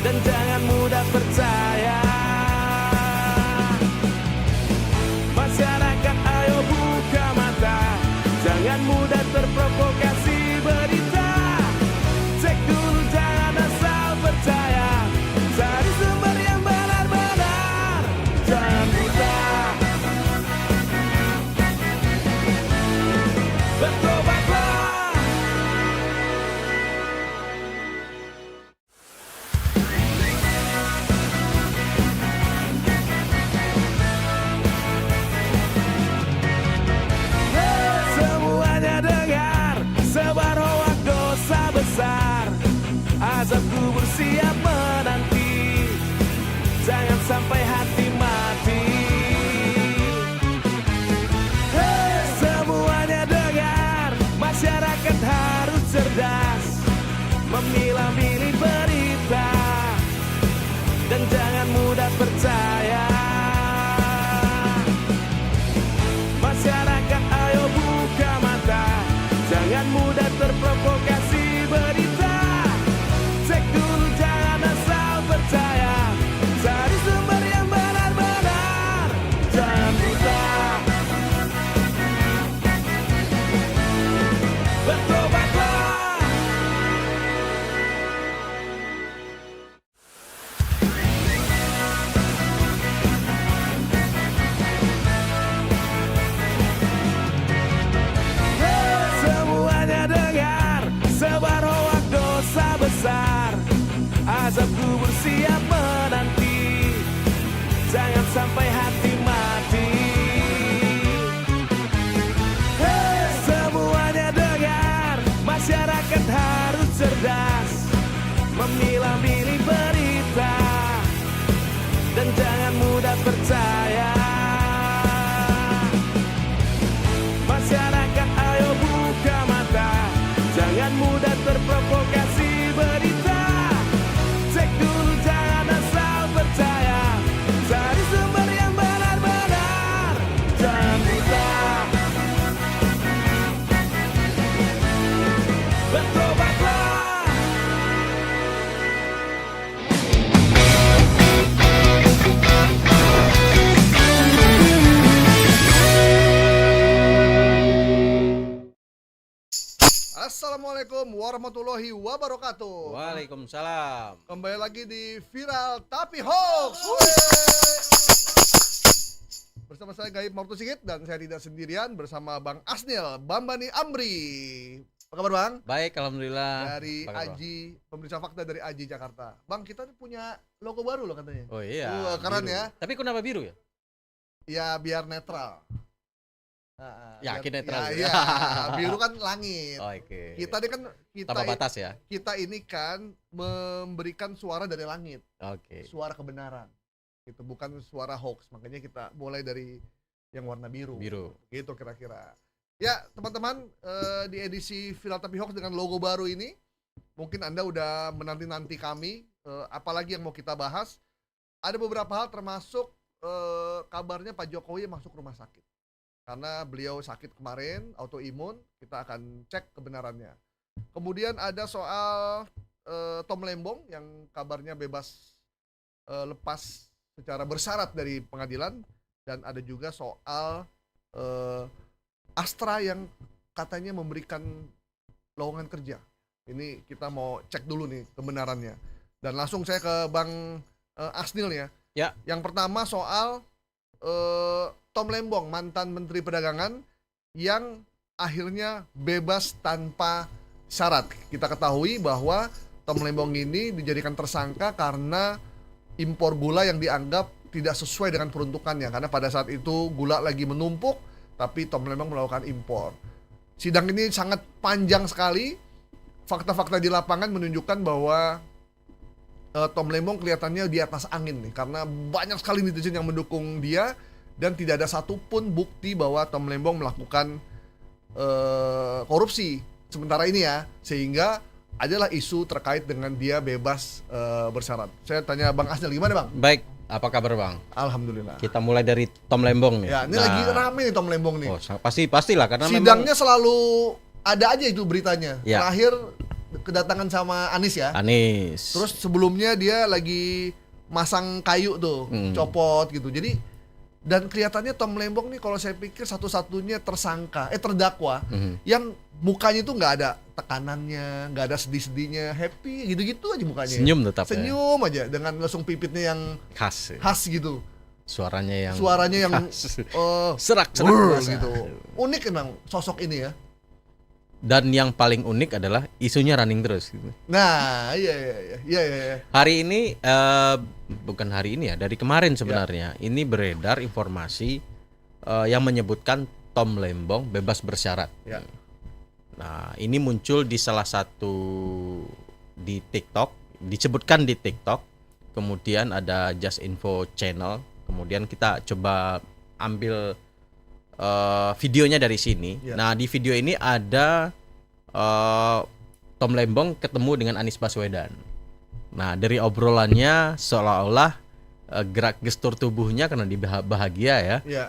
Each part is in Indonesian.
dan jangan mudah percaya. Masyarakat ayo buka mata, jangan mudah terprovokasi berita. Cek dulu jangan asal percaya, cari sumber yang benar-benar. Jangan mudah bertobatlah. Semuanya dengar, sebar hoak dosa besar. Azab kubur siap menanti, jangan sampai hati mati. Semuanya dengar, masyarakat harus cerdas, memilah-milih berita, dan jangan mudah percaya. Masyarakat ayo buka mata, jangan mudah terprovokasi berita. Cek dulu jangan asal percaya, cari sumber yang benar-benar. Jangan mudah bertobatlah. Semuanya dengar, sebar hoak dosa besar. Azab kubur siap menanti, jangan sampai hati mati. Semuanya dengar, masyarakat harus cerdas, memilah-milih berita, dan jangan mudah percaya. Masyarakat ayo buka mata, jangan mudah terprovokasi berita. Cek dulu jangan asal percaya, cari sumber yang benar-benar. Jangan mudah bertobatlah. Assalamualaikum warahmatullahi wabarakatuh. Waalaikumsalam. Kembali lagi di Viral Tapi Hoax. Bersama saya Gaib Martu Sigit dan saya tidak sendirian bersama Bang Asnil Bambani Amri. Apa kabar Bang? Baik, alhamdulillah. Dari Apa kabar, Aji, pemeriksa fakta dari Aji Jakarta. Bang, kita punya logo baru loh katanya. Bang? Oh iya. Keren biru. ya. Tapi kenapa biru ya? Ya biar netral. Yakin netral Ya, ya? iya. Biru kan langit. Oh, oke. Kita ini kan Tanpa batas ya. kita ini kan memberikan suara dari langit, Oke. suara kebenaran. Itu bukan suara hoax. Makanya kita mulai dari yang warna biru. Biru. Gitu kira-kira. Ya, teman-teman, di edisi Viral Tapi Hoax dengan logo baru ini, mungkin Anda udah menanti-nanti kami, apalagi yang mau kita bahas. Ada beberapa hal termasuk kabarnya Pak Jokowi masuk rumah sakit. Karena beliau sakit kemarin, autoimun, kita akan cek kebenarannya. Kemudian ada soal Tom Lembong yang kabarnya bebas lepas secara bersyarat dari pengadilan. Dan ada juga soal Astra yang katanya memberikan lowongan kerja. Ini kita mau cek dulu nih kebenarannya. Dan langsung saya ke Bang Asnil ya. Ya. Yang pertama soal Tom Lembong, mantan Menteri Perdagangan yang akhirnya bebas tanpa syarat. Kita ketahui bahwa Tom Lembong ini dijadikan tersangka karena impor gula yang dianggap tidak sesuai dengan peruntukannya. Karena pada saat itu gula lagi menumpuk, tapi Tom Lembong melakukan impor. Sidang ini sangat panjang sekali. Fakta-fakta di lapangan menunjukkan bahwa Tom Lembong kelihatannya di atas angin nih, karena banyak sekali netizen yang mendukung dia. Dan tidak ada satupun bukti bahwa Tom Lembong melakukan korupsi sementara ini ya, sehingga adalah isu terkait dengan dia bebas bersyarat. Saya tanya Bang Asnil, gimana Bang? Baik, apa kabar Bang? Alhamdulillah. Kita mulai dari Tom Lembong nih. Ya, ini lagi rame nih Tom Lembong nih. Oh, pastilah karena sidangnya selalu ada aja itu beritanya. Ya. Terakhir kedatangan sama Anies ya. Anies. Terus sebelumnya dia lagi masang kayu tuh, copot gitu. Jadi dan kelihatannya Tom Lembong nih kalau saya pikir satu-satunya terdakwa yang mukanya tuh nggak ada tekanannya, nggak ada sedih-sedihnya, happy gitu-gitu aja mukanya. Senyum tetap ya. Senyum aja dengan lesung pipitnya yang Khas. khas gitu. Suaranya yang Khas. serak Brr, berasa. gitu. Unik emang sosok ini ya. Dan yang paling unik adalah isunya running terus gitu. Nah, iya. Hari ini bukan hari ini ya, dari kemarin sebenarnya ini beredar informasi yang menyebutkan Tom Lembong bebas bersyarat. Ya. Nah, ini muncul di salah satu di TikTok, disebutkan di TikTok. Kemudian ada Just Info Channel. Kemudian kita coba ambil videonya dari sini. Ya. Nah, di video ini ada Tom Lembong ketemu dengan Anies Baswedan. Nah, dari obrolannya seolah-olah gerak gestur tubuhnya karena dia bahagia ya. Iya.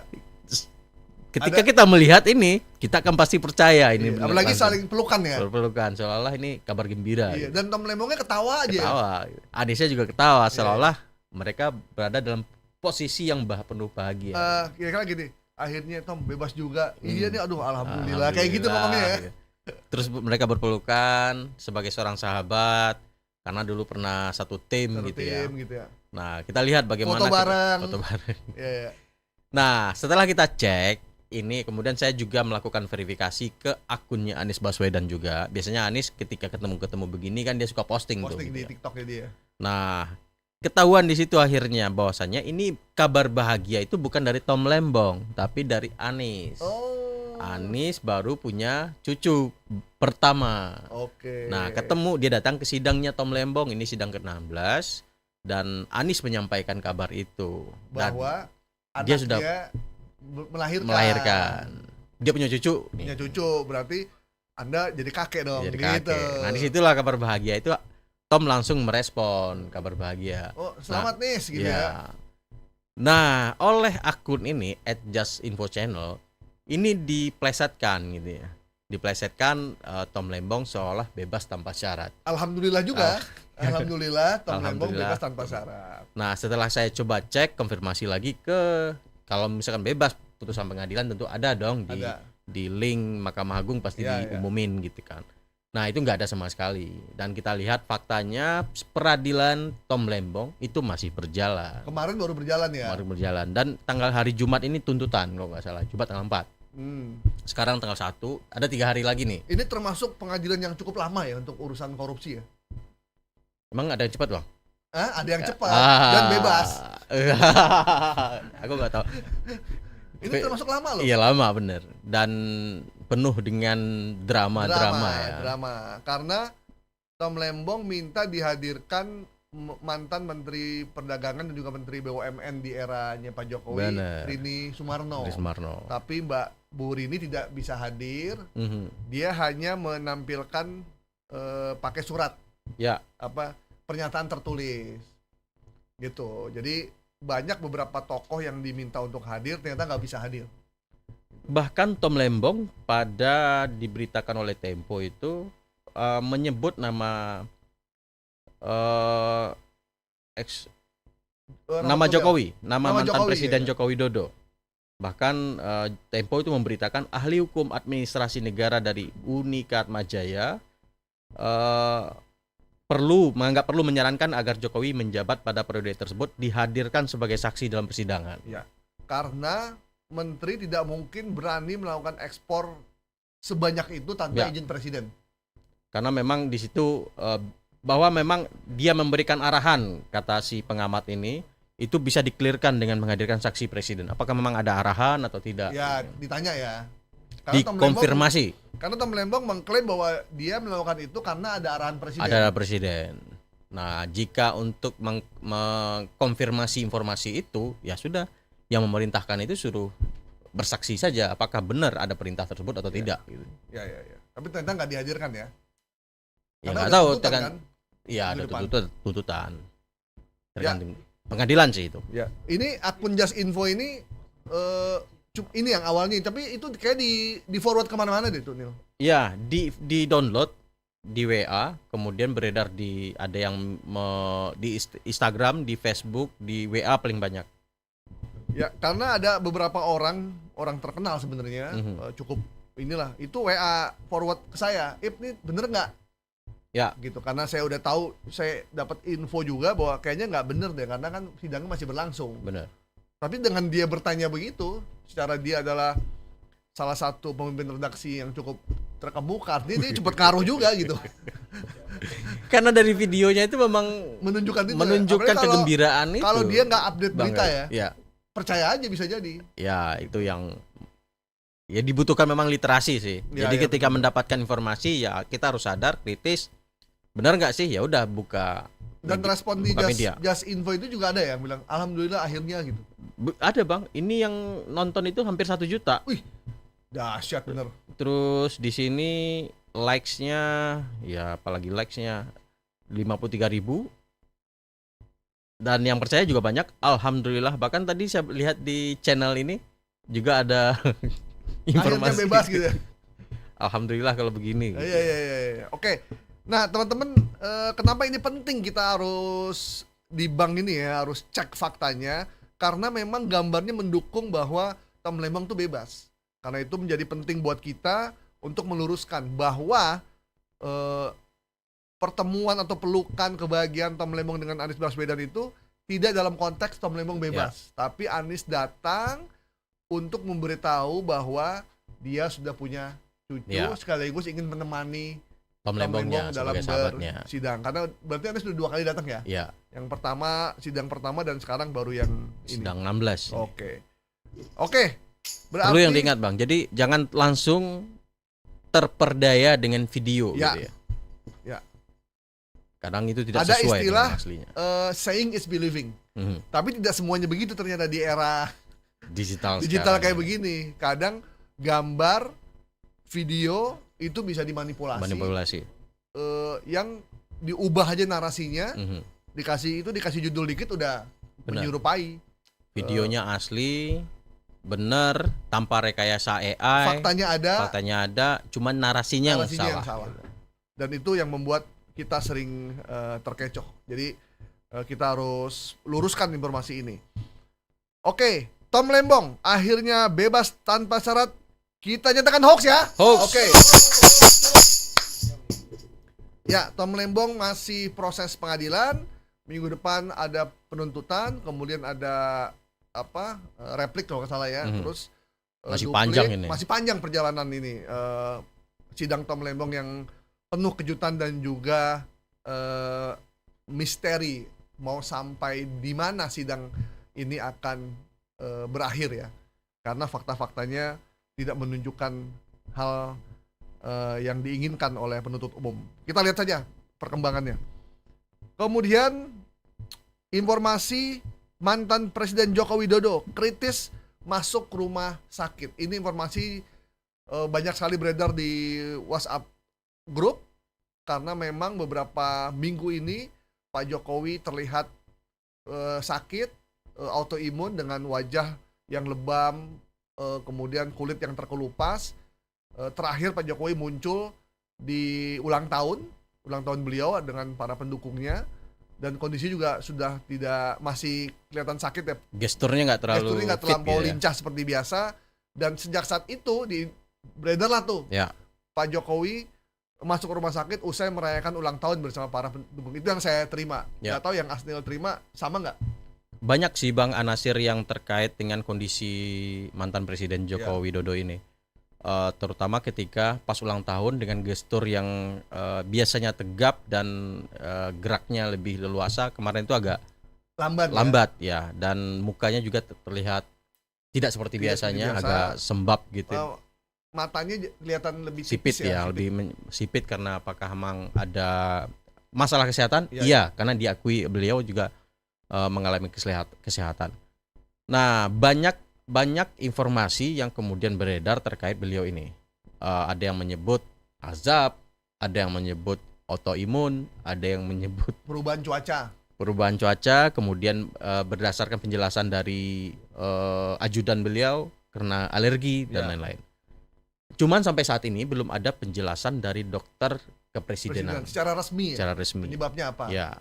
Ketika kita melihat ini, kita akan pasti percaya ini. Iya. Apalagi langsung. saling pelukan ya. Pelukan seolah-olah ini kabar gembira. Iya. Gitu. Dan Tom Lembongnya ketawa aja. Ketawa. Aniesnya juga ketawa seolah-olah mereka berada dalam posisi yang penuh bahagia. Kira-kira gini, akhirnya Tom bebas juga. Iya nih, aduh alhamdulillah. Kayak gitu pokoknya ya. Terus mereka berpelukan sebagai seorang sahabat karena dulu pernah satu tim gitu ya. Nah, kita lihat bagaimana Foto bareng. Iya. Nah, setelah kita cek ini, kemudian saya juga melakukan verifikasi ke akunnya Anies Baswedan juga. Biasanya Anies ketika ketemu begini kan dia suka posting tuh. Posting gitu di ya. TikToknya dia. Nah, ketahuan di situ akhirnya bahwasannya ini kabar bahagia itu bukan dari Tom Lembong, tapi dari Anies. Oh. Anies baru punya cucu pertama. Oke. Nah, ketemu dia datang ke sidangnya Tom Lembong, ini sidang ke-16 dan Anies menyampaikan kabar itu. Bahwa dia anak sudah melahirkan. Dia punya cucu. Punya cucu, berarti Anda jadi kakek dong. Jadi gitu. kakek. Nah, disitulah kabar bahagia itu Tom langsung merespon kabar bahagia. Oh, selamat nih gitu ya. Nah, oleh akun ini @justinfochannel ini diplesetkan gitu ya. Diplesetkan Tom Lembong seolah bebas tanpa syarat. Alhamdulillah juga. Alhamdulillah Tom Lembong Alhamdulillah. bebas tanpa syarat. Nah, setelah saya coba cek konfirmasi lagi ke kalau misalkan bebas putusan pengadilan tentu ada dong di link Mahkamah Agung pasti diumumin gitu kan. Nah, itu nggak ada sama sekali. Dan kita lihat faktanya peradilan Tom Lembong itu masih berjalan. Kemarin baru berjalan ya. Baru berjalan. Dan tanggal hari Jumat ini tuntutan kalau nggak salah. Jumat tanggal 4. Sekarang tanggal 1. Ada 3 hari lagi nih. Ini termasuk pengadilan yang cukup lama ya untuk urusan korupsi ya. Emang ada yang cepat bang? Ada yang cepat dan bebas. Aku nggak tahu. Ini termasuk lama loh. Iya lama bener. Dan penuh dengan drama ya. Drama. Karena Tom Lembong minta dihadirkan mantan Menteri Perdagangan dan juga Menteri BUMN di eranya Pak Jokowi, Rini Sumarno. Tapi Mbak Bu Rini tidak bisa hadir. Dia hanya menampilkan pakai surat. Ya. Pernyataan tertulis. Gitu. Jadi banyak beberapa tokoh yang diminta untuk hadir ternyata nggak bisa hadir. Bahkan Tom Lembong pada diberitakan oleh Tempo itu menyebut nama nama Jokowi, nama mantan Jokowi, Presiden ya. Joko Widodo. Bahkan Tempo itu memberitakan ahli hukum administrasi negara dari Unikat Majaya menganggap perlu menyarankan agar Jokowi menjabat pada periode tersebut dihadirkan sebagai saksi dalam persidangan. Ya, karena menteri tidak mungkin berani melakukan ekspor sebanyak itu tanpa izin presiden. Karena memang di situ bahwa memang dia memberikan arahan, kata si pengamat ini, itu bisa diklirkan dengan menghadirkan saksi presiden. Apakah memang ada arahan atau tidak? Ya, ditanya ya. Dikonfirmasi. Karena Tom Lembong mengklaim bahwa dia melakukan itu karena ada arahan presiden. Ada arahan presiden. Nah, jika untuk mengkonfirmasi informasi itu, ya sudah, yang memerintahkan itu suruh bersaksi saja apakah benar ada perintah tersebut atau tidak gitu. Ya. Tapi ternyata nggak dihadirkan ya. Ya nggak tahu kan? Iya, ada tuntutan. Tergantung pengadilan sih itu. Ya. Ini akun Just Info ini ini yang awalnya, tapi itu kayak di forward kemana-mana deh tuh Nil. Ya, di download di WA, kemudian beredar ada yang di Instagram, di Facebook, di WA paling banyak. Ya, karena ada beberapa orang terkenal sebenarnya cukup inilah, itu WA forward ke saya, ini bener nggak? Ya. Gitu, karena saya udah tahu, saya dapat info juga bahwa kayaknya nggak bener deh, karena kan sidangnya masih berlangsung. Bener. Tapi dengan dia bertanya begitu, secara dia adalah salah satu pemimpin redaksi yang cukup terkemuka, dia cepat karuh juga gitu. Karena dari videonya itu memang Menunjukkan kegembiraan itu. Kalau dia nggak update berita ya, percaya aja bisa jadi. Ya, itu yang ya dibutuhkan memang literasi sih. Ya, jadi ya, ketika betul. mendapatkan informasi ya kita harus sadar, kritis. Benar nggak sih? Ya udah buka. Dan respon di media. Just Info itu juga ada yang bilang alhamdulillah akhirnya gitu. Ada Bang, ini yang nonton itu hampir 1 juta. Wih, dahsyat bener. Terus di sini likes-nya, ya apalagi likes-nya 53.000. Dan yang percaya juga banyak, alhamdulillah. Bahkan tadi saya lihat di channel ini juga ada informasi. Akhirnya bebas gitu ya. Alhamdulillah kalau begini. Gitu. Iya. Oke. Nah, teman-teman, kenapa ini penting kita harus di bank ini ya, harus cek faktanya, karena memang gambarnya mendukung bahwa Tom Lembong tuh bebas. Karena itu menjadi penting buat kita untuk meluruskan bahwa pertemuan atau pelukan kebahagiaan Tom Lembong dengan Anies Baswedan itu tidak dalam konteks Tom Lembong bebas, tapi Anies datang untuk memberitahu bahwa dia sudah punya cucu, sekaligus ingin menemani Tom Lembong dalam sahabatnya. bersidang. Karena berarti Anies sudah 2 kali datang ya? Iya. Yang pertama, sidang pertama, dan sekarang baru yang ini. Sidang 16. Oke. Berarti perlu yang diingat Bang, jadi jangan langsung terperdaya dengan video gitu ya. Kadang itu tidak ada sesuai istilah, dengan aslinya. Saying is believing. Tapi tidak semuanya begitu ternyata di era digital kayak begini. Kadang gambar, video itu bisa dimanipulasi. Yang diubah aja narasinya, dikasih judul dikit udah menyerupai. Videonya asli, bener, tanpa rekayasa AI. Faktanya ada, cuman narasinya yang salah. Dan itu yang membuat kita sering terkecoh. Jadi kita harus luruskan informasi ini. Oke, Tom Lembong akhirnya bebas tanpa syarat. Kita nyatakan hoax ya. Oke. Ya, Tom Lembong masih proses pengadilan. Minggu depan ada penuntutan, kemudian ada replik kalau nggak salah ya. Terus masih panjang ini. Masih panjang perjalanan ini. Sidang Tom Lembong yang penuh kejutan dan juga misteri, mau sampai di mana sidang ini akan berakhir ya. Karena fakta-faktanya tidak menunjukkan hal yang diinginkan oleh penuntut umum. Kita lihat saja perkembangannya. Kemudian informasi mantan Presiden Joko Widodo kritis masuk rumah sakit. Ini informasi banyak sekali beredar di WhatsApp grup, karena memang beberapa minggu ini Pak Jokowi terlihat sakit, autoimun dengan wajah yang lebam, kemudian kulit yang terkelupas. Terakhir Pak Jokowi muncul di ulang tahun beliau dengan para pendukungnya, dan kondisi juga sudah masih kelihatan sakit ya. Gesturnya nggak terlampau lincah seperti biasa. Dan sejak saat itu beredar lah tuh Pak Jokowi masuk ke rumah sakit usai merayakan ulang tahun bersama para pendukung. Itu yang saya terima. Nggak tahu yang Asnil terima sama nggak? Banyak sih Bang Anasir yang terkait dengan kondisi mantan Presiden Joko Widodo ini. Terutama ketika pas ulang tahun dengan gestur yang biasanya tegap dan geraknya lebih leluasa, kemarin itu agak lambat ya, dan mukanya juga terlihat tidak seperti biasanya, agak sembab gitu. Matanya kelihatan lebih sipit ya, lebih sipit karena apakah memang ada masalah kesehatan? Iya, karena diakui beliau juga mengalami kesehatan. Nah, banyak informasi yang kemudian beredar terkait beliau ini. Ada yang menyebut azab, ada yang menyebut autoimun, ada yang menyebut perubahan cuaca. Kemudian berdasarkan penjelasan dari ajudan beliau karena alergi dan lain-lain. Cuman sampai saat ini belum ada penjelasan dari dokter kepresidenan secara resmi. secara resmi. Penyebabnya apa? Ya.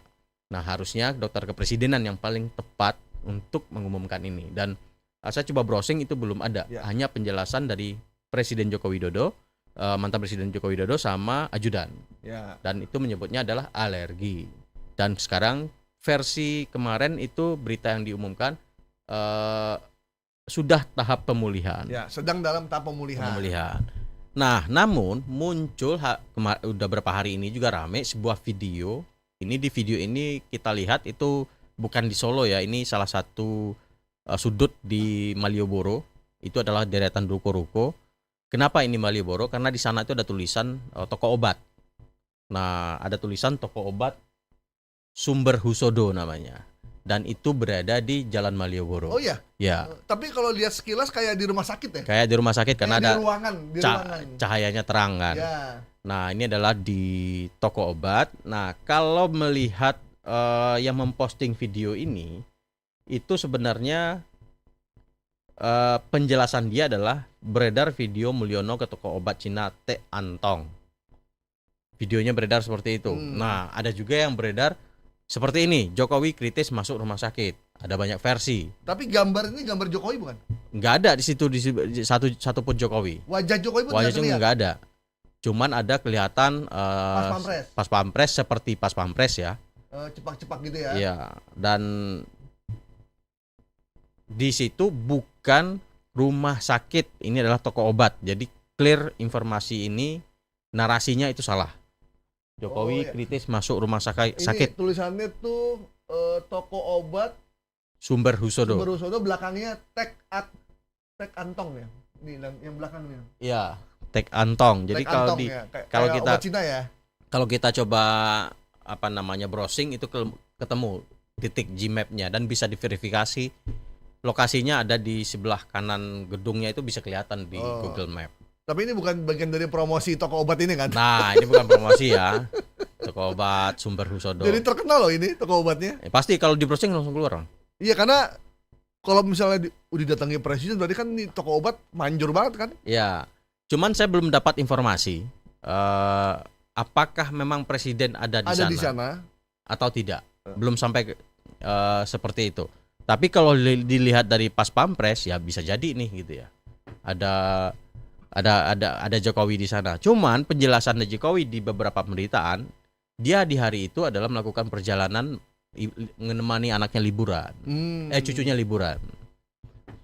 Nah, harusnya dokter kepresidenan yang paling tepat untuk mengumumkan ini. Dan saya coba browsing itu belum ada. Ya. Hanya penjelasan dari Presiden Joko Widodo, mantan Presiden Joko Widodo sama ajudan. Ya. Dan itu menyebutnya adalah alergi. Dan sekarang versi kemarin itu berita yang diumumkan sudah tahap pemulihan. Ya, sedang dalam tahap pemulihan. Nah, namun muncul udah berapa hari ini juga rame sebuah video. Di video ini kita lihat itu bukan di Solo ya, ini salah satu sudut di Malioboro. Itu adalah deretan ruko-ruko. Kenapa ini Malioboro? Karena di sana itu ada tulisan toko obat. Nah, ada tulisan toko obat Sumber Husodo namanya. Dan itu berada di Jalan Malioboro. Oh iya? Ya. Tapi kalau lihat sekilas kayak di rumah sakit ya? Kayak di rumah sakit karena kayak ada di ruangan. cahayanya terang kan. Ya. Nah, ini adalah di toko obat. Nah, kalau melihat yang memposting video ini, itu sebenarnya penjelasan dia adalah beredar video Mulyono ke toko obat Cina T Antong. Videonya beredar seperti itu. Nah, ada juga yang beredar seperti ini, Jokowi kritis masuk rumah sakit. Ada banyak versi. Tapi gambar ini gambar Jokowi bukan? Nggak ada di situ satu pun Jokowi. Wajah Jokowi pun Wajah Jokowi nggak ada. Cuman ada kelihatan pas pampres seperti pas pampres ya. Cepak-cepak gitu ya. Iya, dan di situ bukan rumah sakit, ini adalah toko obat. Jadi clear informasi ini, narasinya itu salah. Jokowi kritis masuk rumah sakit. Ini tulisannya tuh toko obat Sumber Husodo. Belakangnya Tek Antong ya. Ini yang belakangnya. Iya, Tek Antong. Jadi kalau kita obat Cina ya. Kalau kita coba browsing itu ketemu titik Gmap-nya dan bisa diverifikasi lokasinya ada di sebelah kanan gedungnya, itu bisa kelihatan di Google Map. Tapi ini bukan bagian dari promosi toko obat ini kan? Nah, ini bukan promosi ya. Toko obat Sumber Husodo. Jadi terkenal loh ini toko obatnya. Pasti kalau di browsing langsung keluar. Iya, karena kalau misalnya didatangi presiden berarti kan ini toko obat manjur banget kan? Iya. Cuman saya belum dapat informasi apakah memang presiden ada di sana atau tidak. Belum sampai seperti itu. Tapi kalau dilihat dari pas pampres ya bisa jadi nih gitu ya. Ada Jokowi di sana. Cuman penjelasan dari Jokowi di beberapa pemberitaan, dia di hari itu adalah melakukan perjalanan menemani anaknya liburan. Cucunya liburan.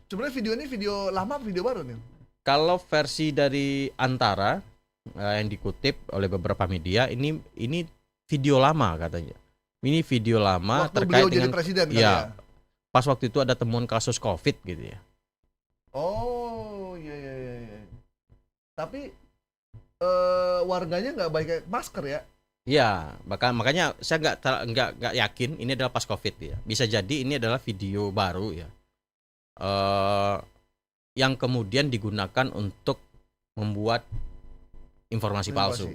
Sebenarnya video ini video lama, video baru nih. Kalau versi dari Antara yang dikutip oleh beberapa media, ini video lama katanya. Ini video lama waktu terkait beliau dengan jadi presiden kan ya. Pas waktu itu ada temuan kasus COVID gitu ya. Oh, iya. Tapi warganya nggak pakai masker ya? Iya, makanya saya nggak yakin ini adalah pas COVID ya. Bisa jadi ini adalah video baru ya, yang kemudian digunakan untuk membuat informasi palsu.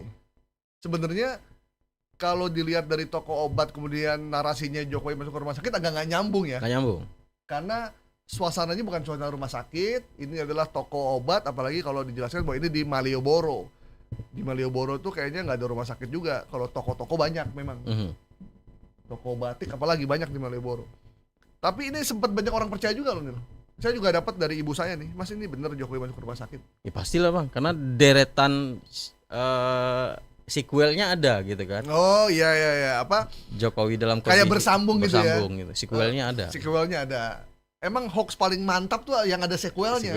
Sebenarnya kalau dilihat dari toko obat kemudian narasinya Jokowi masuk ke rumah sakit agak nggak nyambung ya? Nggak nyambung. Karena suasananya bukan suasana rumah sakit, ini adalah toko obat, apalagi kalau dijelaskan bahwa ini di Malioboro. Di Malioboro tuh kayaknya nggak ada rumah sakit juga. Kalau toko-toko banyak memang. Toko batik apalagi banyak di Malioboro. Tapi ini sempat banyak orang percaya juga loh, Nil. Saya juga dapat dari ibu saya nih, Mas ini bener Jokowi masuk ke rumah sakit. Ya pastilah Bang, karena deretan sequelnya ada gitu kan. Oh iya, apa? Jokowi dalam kayak bersambung gitu ya. Gitu. Sequelnya ada. Sequelnya ada. Emang hoax paling mantap tuh yang ada sequelnya.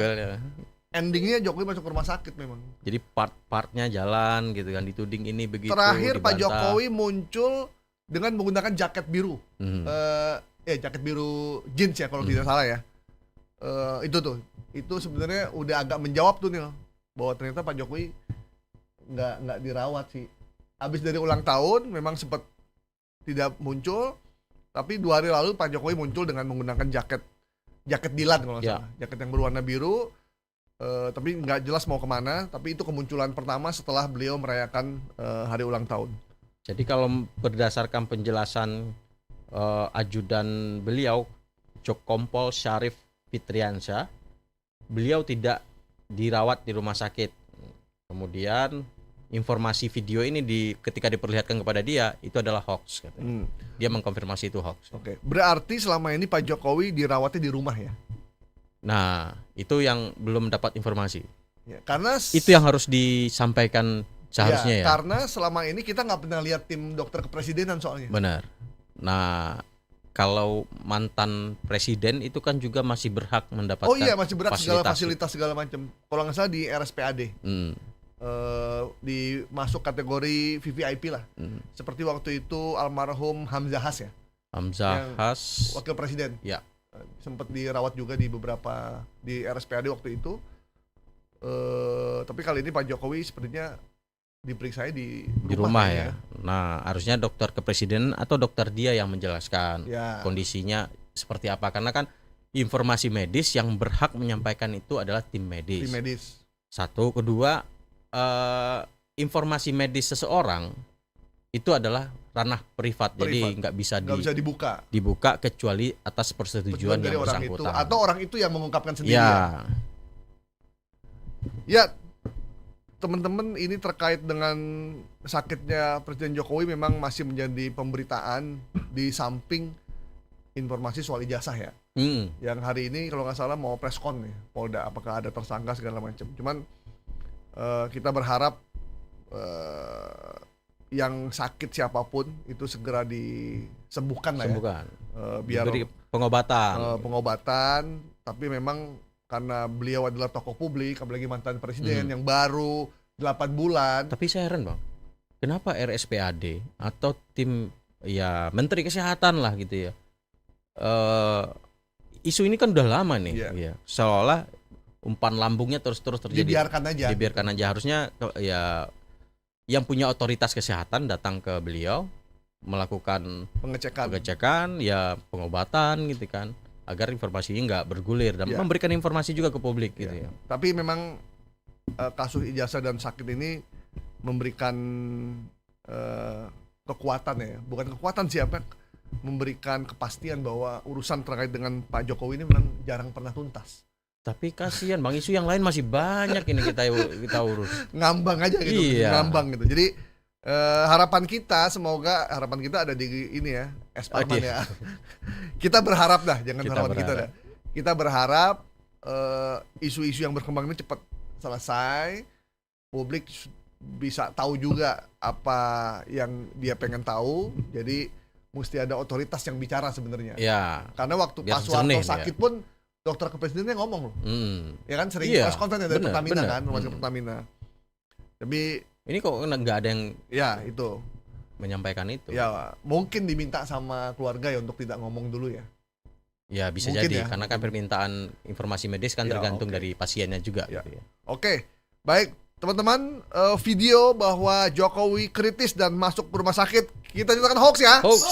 Endingnya Jokowi masuk ke rumah sakit memang. Jadi part-partnya jalan gitu kan, dituding ini begitu. Terakhir dibantah. Pak Jokowi muncul dengan menggunakan jaket biru. Jaket biru jeans ya kalau tidak salah ya. Itu sebenarnya udah agak menjawab tuh nih bahwa ternyata Pak Jokowi nggak dirawat sih. Habis dari ulang tahun memang sempat tidak muncul, tapi 2 hari lalu Pak Jokowi muncul dengan menggunakan jaket Dilan kalau nggak salah, jaket yang berwarna biru, tapi nggak jelas mau kemana. Tapi itu kemunculan pertama setelah beliau merayakan hari ulang tahun. Jadi kalau berdasarkan penjelasan ajudan beliau, Kompol Syarif Fitriansyah, beliau tidak dirawat di rumah sakit. Kemudian informasi video ini ketika diperlihatkan kepada dia itu adalah hoax katanya. Dia mengkonfirmasi itu hoax. Oke. Berarti selama ini Pak Jokowi dirawatnya di rumah ya? Nah, itu yang belum dapat informasi. Ya, karena Itu yang harus disampaikan seharusnya ya. Karena selama ini kita nggak pernah lihat tim dokter kepresidenan soalnya. Benar. Nah, kalau mantan presiden itu kan juga masih berhak mendapatkan Oh iya, masih berhak segala fasilitas. fasilitas segala macam. Kalau nggak salah di RSPAD. Masuk kategori VVIP lah. Seperti waktu itu almarhum Hamzah Has ya. Hamzah Yang Has, wakil presiden. ya. Sempat dirawat juga di RSPAD waktu itu. Tapi kali ini Pak Jokowi sepertinya diperiksa di rumah ya. Nah, harusnya dokter kepresidenan atau dokter dia yang menjelaskan kondisinya seperti apa, karena kan informasi medis yang berhak menyampaikan itu adalah tim medis. Tim medis. Satu, kedua, informasi medis seseorang itu adalah ranah privat. Jadi nggak bisa dibuka kecuali atas persetujuan dari yang orang bersangkutan. itu, atau orang itu yang mengungkapkan sendiri. Ya, teman-teman, ini terkait dengan sakitnya Presiden Jokowi memang masih menjadi pemberitaan di samping informasi soal ijazah ya. Yang hari ini kalau nggak salah mau press con nih, Polda, apakah ada tersangka segala macam. Cuman kita berharap yang sakit siapapun itu segera disembuhkan lah ya. Biar diberi pengobatan. Pengobatan, tapi memang karena beliau adalah tokoh publik, apalagi mantan presiden yang baru 8 bulan. Tapi saya heran Bang, kenapa RSPAD atau tim ya Menteri Kesehatan lah gitu ya, isu ini kan udah lama nih, ya. Seolah umpan lambungnya terus terjadi. Dibiarkan aja. Harusnya ya yang punya otoritas kesehatan datang ke beliau melakukan pengecekan, ya pengobatan gitu kan, agar informasinya nggak bergulir dan memberikan informasi juga ke publik gitu ya. Tapi memang kasus ijazah dan sakit ini memberikan kekuatan ya, bukan kekuatan siapa, memberikan kepastian bahwa urusan terkait dengan Pak Jokowi ini memang jarang pernah tuntas. Tapi kasihan Bang, isu yang lain masih banyak ini kita urus. Ngambang aja gitu, ngambang gitu. Jadi harapan kita ada di ini ya, Esparman ya. Kita berharap dah, jangan harapan kita dah. Kita berharap isu-isu yang berkembang ini cepat selesai, publik bisa tahu juga apa yang dia pengen tahu. Jadi mesti ada otoritas yang bicara sebenarnya. Ya. Karena waktu Pak Soeharto sakit pun dokter kepresidennya ngomong loh. Ya kan sering press conference dari Pertamina kan, rumah sakit Pertamina. Tapi ini kok nggak ada yang itu menyampaikan itu. Ya, mungkin diminta sama keluarga ya untuk tidak ngomong dulu ya. Ya bisa mungkin jadi karena kan permintaan informasi medis kan tergantung dari pasiennya juga gitu ya. Oke. Baik, teman-teman, video bahwa Jokowi kritis dan masuk ke rumah sakit kita nyatakan hoax ya. Hoax.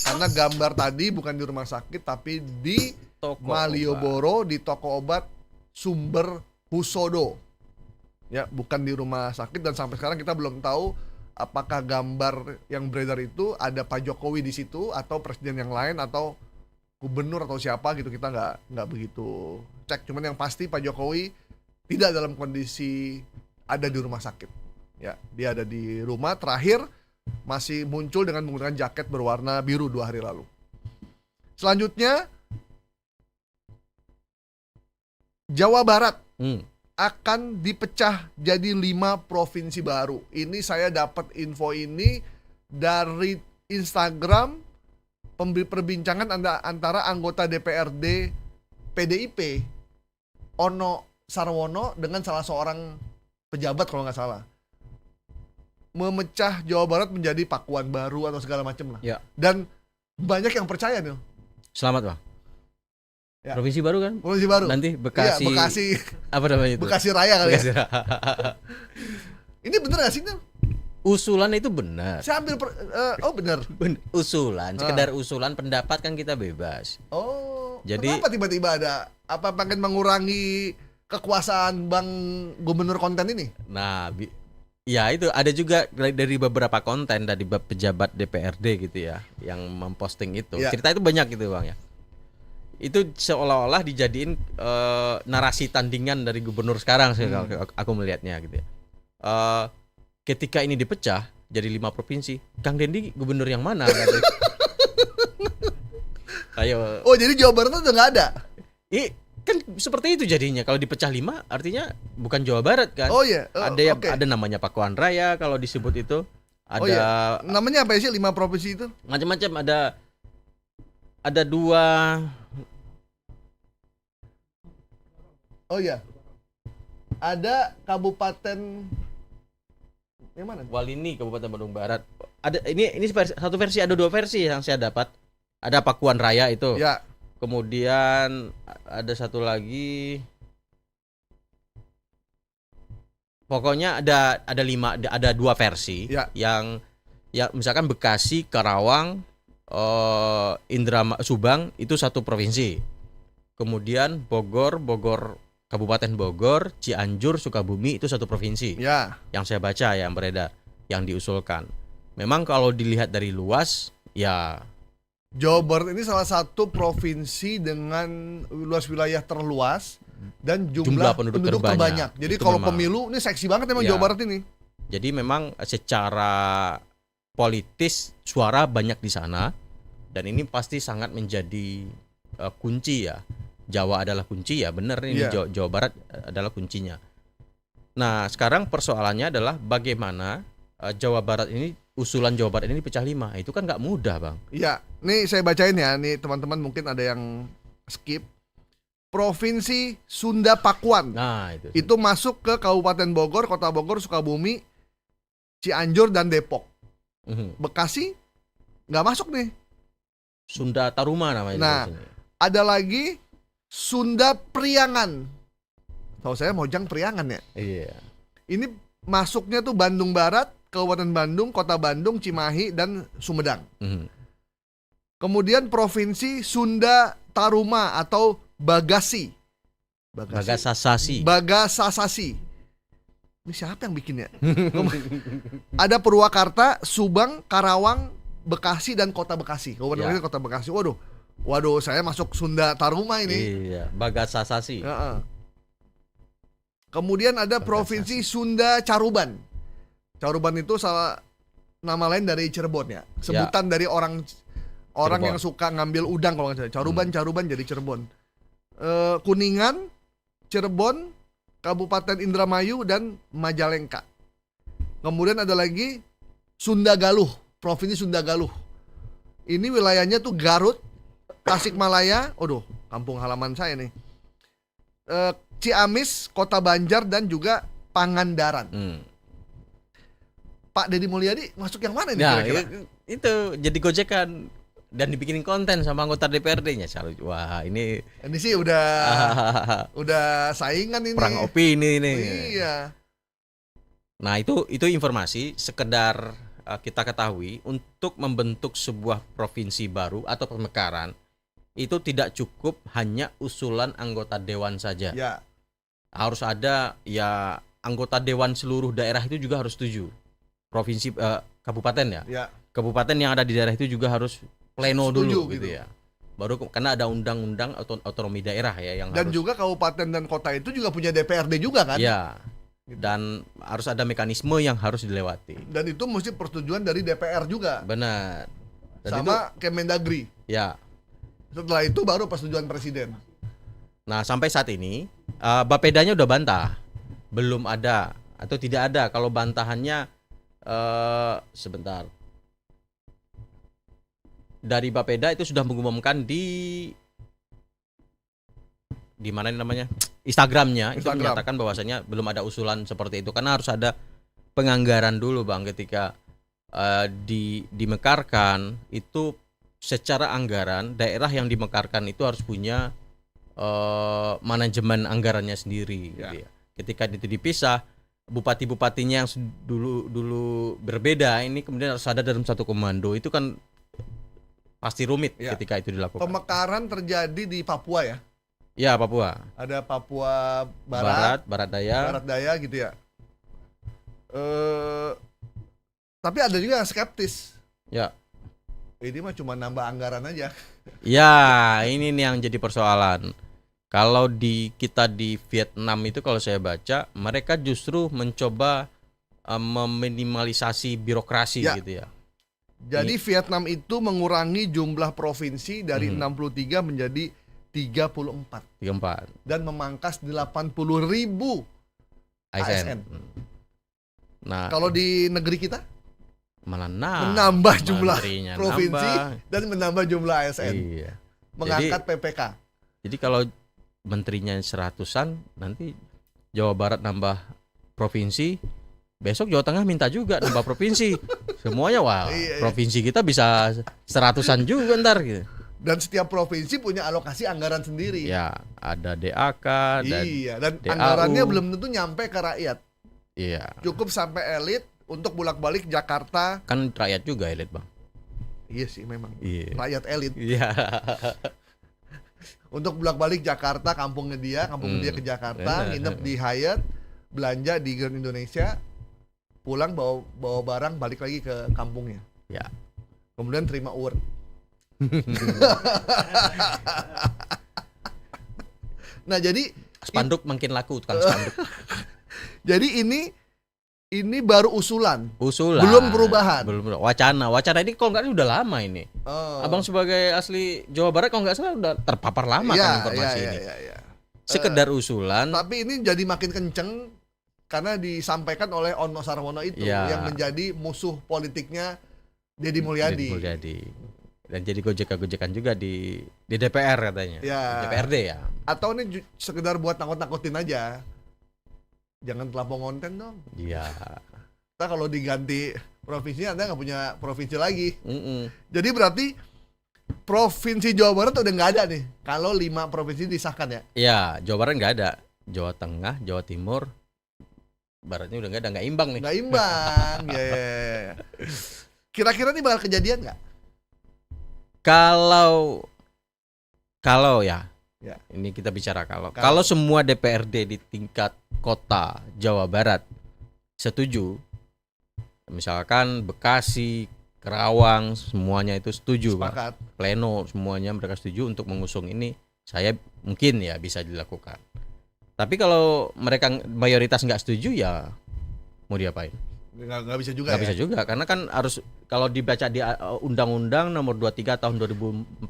Karena gambar tadi bukan di rumah sakit tapi di Malioboro, di toko obat Sumber Husodo. Ya, bukan di rumah sakit, dan sampai sekarang kita belum tahu apakah gambar yang beredar itu ada Pak Jokowi di situ atau presiden yang lain atau gubernur atau siapa gitu, kita nggak begitu cek. Cuman yang pasti Pak Jokowi tidak dalam kondisi ada di rumah sakit. Ya, dia ada di rumah, terakhir masih muncul dengan menggunakan jaket berwarna biru 2 hari lalu. Selanjutnya Jawa Barat akan dipecah jadi 5 provinsi baru. Ini saya dapat info ini dari Instagram perbincangan antara anggota DPRD PDIP Ono Sarwono dengan salah seorang pejabat kalau nggak salah. Memecah Jawa Barat menjadi Pakuan baru atau segala macam lah. Ya. Dan banyak yang percaya nih. Selamat Bang. Ya. Provinsi baru kan? Provinsi baru. Nanti Bekasi. Iya, Bekasi. Apa namanya itu? Bekasi Raya kali Bekasi ya. Ini bener gak sih, Nil? Usulan itu benar. Saya ambil benar. Usulan, sekedar usulan, pendapat kan kita bebas. Oh. Jadi kenapa tiba-tiba ada apa pengen mengurangi kekuasaan Bang Gubernur konten ini? Nah, ya itu ada juga dari beberapa konten dari pejabat DPRD gitu ya yang memposting itu. Ya. Cerita itu banyak gitu Bang ya. Itu seolah-olah dijadiin narasi tandingan dari gubernur sekarang sih aku melihatnya gitu ya. eh, ketika ini dipecah jadi 5 provinsi, Kang Dendi gubernur yang mana? Katanya. Ayo. Oh, jadi Jawa Barat udah nggak ada? Kan seperti itu jadinya. Kalau dipecah 5 artinya bukan Jawa Barat kan? Oh iya. Ada namanya Pakuan Raya kalau disebut itu. Ada Oh iya. Namanya apa sih 5 provinsi itu? macam-macam, ada 2. Oh iya. Ada kabupaten yang mana? Walini Kabupaten Bandung Barat. Ada ini satu versi, ada 2 versi yang saya dapat. Ada Pakuan Raya itu. Ya. Kemudian ada satu lagi. Pokoknya ada 5, ada 2 versi Ya. yang misalkan Bekasi, Karawang, Subang itu satu provinsi. Kemudian Bogor, Kabupaten Bogor, Cianjur, Sukabumi itu satu provinsi. Ya. Yang saya baca yang beredar, yang diusulkan. Memang kalau dilihat dari luas, ya Jawa Barat ini salah satu provinsi dengan luas wilayah terluas dan jumlah penduduk terbanyak. Jadi Itu kalau memang. pemilu ini seksi banget emang Ya. Jawa Barat ini. Jadi memang secara politis suara banyak di sana, dan ini pasti sangat menjadi kunci ya. Jawa adalah kunci ya, benar ini. Iya. Jawa Barat adalah kuncinya. Nah, sekarang persoalannya adalah bagaimana Jawa Barat ini, usulan Jawa Barat ini dipecah 5. Itu kan nggak mudah, Bang. Iya, nih saya bacain ya, nih teman-teman mungkin ada yang skip. Provinsi Sunda Pakuan. Nah, itu. Itu masuk ke Kabupaten Bogor, Kota Bogor, Sukabumi, Cianjur dan Depok. Bekasi nggak masuk nih. Sunda Taruma namanya. Nah, di sini. ada lagi Sunda Priangan. Tahu saya Mojang Priangan ya. Iya. Ini masuknya tuh Bandung Barat, Kabupaten Bandung, Kota Bandung, Cimahi dan Sumedang. Kemudian Provinsi Sunda Taruma atau Bagasi. Bagasasasi. Bagasasasi. Ini siapa yang bikinnya? Ada Purwakarta, Subang, Karawang, Bekasi dan Kota Bekasi. Kabupaten Kota Bekasi. Waduh, saya masuk Sunda Taruma ini. Iya, Bagasasasi. Kemudian ada Provinsi Sunda Caruban. Caruban itu salah nama lain dari Cirebon ya. Sebutan dari orang Cirebon. yang suka ngambil udang kalau nggak salah. Caruban jadi Cirebon. Kuningan, Cirebon, Kabupaten Indramayu dan Majalengka. Kemudian ada lagi Sunda Galuh, Provinsi Sunda Galuh. Ini wilayahnya tuh Garut, Tasikmalaya, kampung halaman saya nih. Ciamis, Kota Banjar dan juga Pangandaran. Pak Deddy Mulyadi masuk yang mana nih Nah, kira-kira? itu jadi gojekan dan dibikinin konten sama anggota DPRD-nya. Wah, ini Ini sih udah saingan ini. perang opini ini. Iya. Nah, itu informasi sekedar kita ketahui untuk membentuk sebuah provinsi baru atau pemekaran itu tidak cukup hanya usulan anggota dewan saja. Ya. Harus ada ya anggota dewan seluruh daerah itu juga harus setuju. Provinsi kabupaten ya. Ya. Kabupaten yang ada di daerah itu juga harus pleno Setuju, dulu gitu. gitu ya. Baru karena ada undang-undang otonomi daerah ya yang Dan harus. juga kabupaten dan kota itu juga punya DPRD juga kan? Ya. Dan harus ada mekanisme yang harus dilewati. Dan itu mesti persetujuan dari DPR juga. Benar. Dan Sama Kemendagri. ya. Setelah itu baru persetujuan presiden. Nah, sampai saat ini Bapedanya udah bantah. Belum ada atau tidak ada. Kalau bantahannya sebentar. Dari Bapeda itu sudah mengumumkan di mana ini namanya? Instagramnya itu Instagram. menyatakan bahwasanya belum ada usulan seperti itu karena harus ada penganggaran dulu, Bang, ketika dimekarkan itu secara anggaran daerah yang dimekarkan itu harus punya manajemen anggarannya sendiri gitu ya. Ketika itu dipisah, bupati-bupatinya yang dulu berbeda ini kemudian harus ada dalam satu komando, itu kan pasti rumit ketika itu dilakukan. Pemekaran terjadi di Papua ya. Ya, Papua. Ada Papua Barat Daya gitu ya. Tapi ada juga yang skeptis. Ya. Ini mah cuma nambah anggaran aja. Ya, ini nih yang jadi persoalan. Kalau kita di Vietnam itu kalau saya baca, mereka justru mencoba meminimalisasi birokrasi Ya. gitu ya. Jadi Vietnam itu mengurangi jumlah provinsi dari 63 menjadi 34 34 dan memangkas 80.000 ASN. Nah, Kalau di negeri kita malah menambah jumlah menterinya provinsi nambah. dan menambah jumlah ASN, Iya. mengangkat PPK. Jadi kalau menterinya 100-an, nanti Jawa Barat nambah provinsi, besok Jawa Tengah minta juga nambah provinsi. Semuanya wah, Iya. provinsi kita bisa 100-an juga ntar gitu. Dan setiap provinsi punya alokasi anggaran sendiri. Ya, ada DAK dan Iya, dan DAU. anggarannya belum tentu nyampe ke rakyat. iya. Cukup sampai elit untuk bolak-balik Jakarta. Kan rakyat juga elit, Bang. Iya sih memang. Iya. Rakyat elit. Iya. Untuk bolak-balik Jakarta, kampungnya dia ke Jakarta, nginep di Hyatt, belanja di Grand Indonesia, pulang bawa barang balik lagi ke kampungnya. Ya. Kemudian terima award. Nah, jadi Spanduk makin laku, tukang spanduk. jadi ini baru usulan. Usulan. Belum perubahan. Belum wacana. Wacana ini kalau nggak ini udah lama ini. Oh. Abang sebagai asli Jawa Barat kalau nggak salah udah terpapar lama kan informasi ini. Iya. Sekedar usulan. Tapi ini jadi makin kenceng karena disampaikan oleh Ono Sarwono itu Ya. yang menjadi musuh politiknya Deddy Mulyadi. Deddy Mulyadi. Dan jadi gojekan-gojekan juga di DPR katanya. Ya. DPRD ya. Atau ini sekedar buat nakut-nakutin aja. Jangan terlampau konten dong. Iya. Kita kalau diganti provinsinya Anda nggak punya provinsi lagi. Mm-mm. Jadi berarti provinsi Jawa Barat udah nggak ada nih. Kalau 5 provinsi disahkan ya. Iya, Jawa Barat nggak ada. Jawa Tengah, Jawa Timur, Baratnya udah nggak imbang nih. Nggak imbang. Ya. Kira-kira ini bakal kejadian nggak? Kalau ya. Ya. Ini kita bicara kalau semua DPRD di tingkat kota Jawa Barat setuju, misalkan Bekasi, Kerawang semuanya itu setuju, Pak. Sepakat. Pleno semuanya mereka setuju untuk mengusung ini, saya mungkin ya bisa dilakukan. Tapi kalau mereka mayoritas nggak setuju ya mau diapain? Nggak bisa juga. Nggak ya? bisa juga karena kan harus kalau dibaca di Undang-Undang Nomor 23 Tahun 2014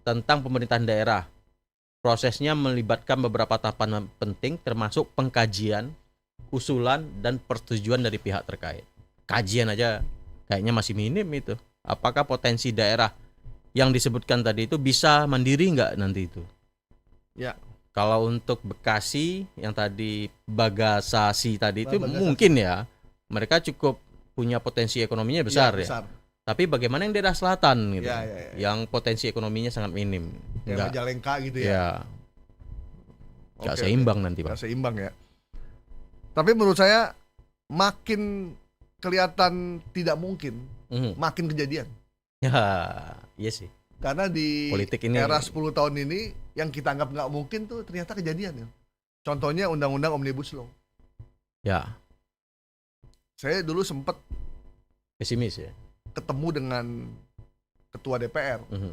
tentang pemerintahan daerah, prosesnya melibatkan beberapa tahapan penting termasuk pengkajian, usulan dan persetujuan dari pihak terkait. Kajian aja kayaknya masih minim itu. Apakah potensi daerah yang disebutkan tadi itu bisa mandiri nggak nanti itu? Ya. Kalau untuk Bekasi yang tadi Bagasasi tadi itu Bagasasi. mungkin ya mereka cukup punya potensi ekonominya besar ya. Besar. Tapi bagaimana yang daerah selatan gitu, Ya. yang potensi ekonominya sangat minim, Kayak Majalengka gitu ya. ya, nggak Oke, seimbang nanti Nggak Pak. seimbang ya. Tapi menurut saya makin kelihatan tidak mungkin, Mhm. makin kejadian. Ya, iya sih. Karena di Politik ini era 10 tahun ini yang kita anggap nggak mungkin tuh ternyata kejadian ya. Contohnya Undang-Undang Omnibus Law. ya Saya dulu sempat pesimis ya. ketemu dengan Ketua DPR Mhm.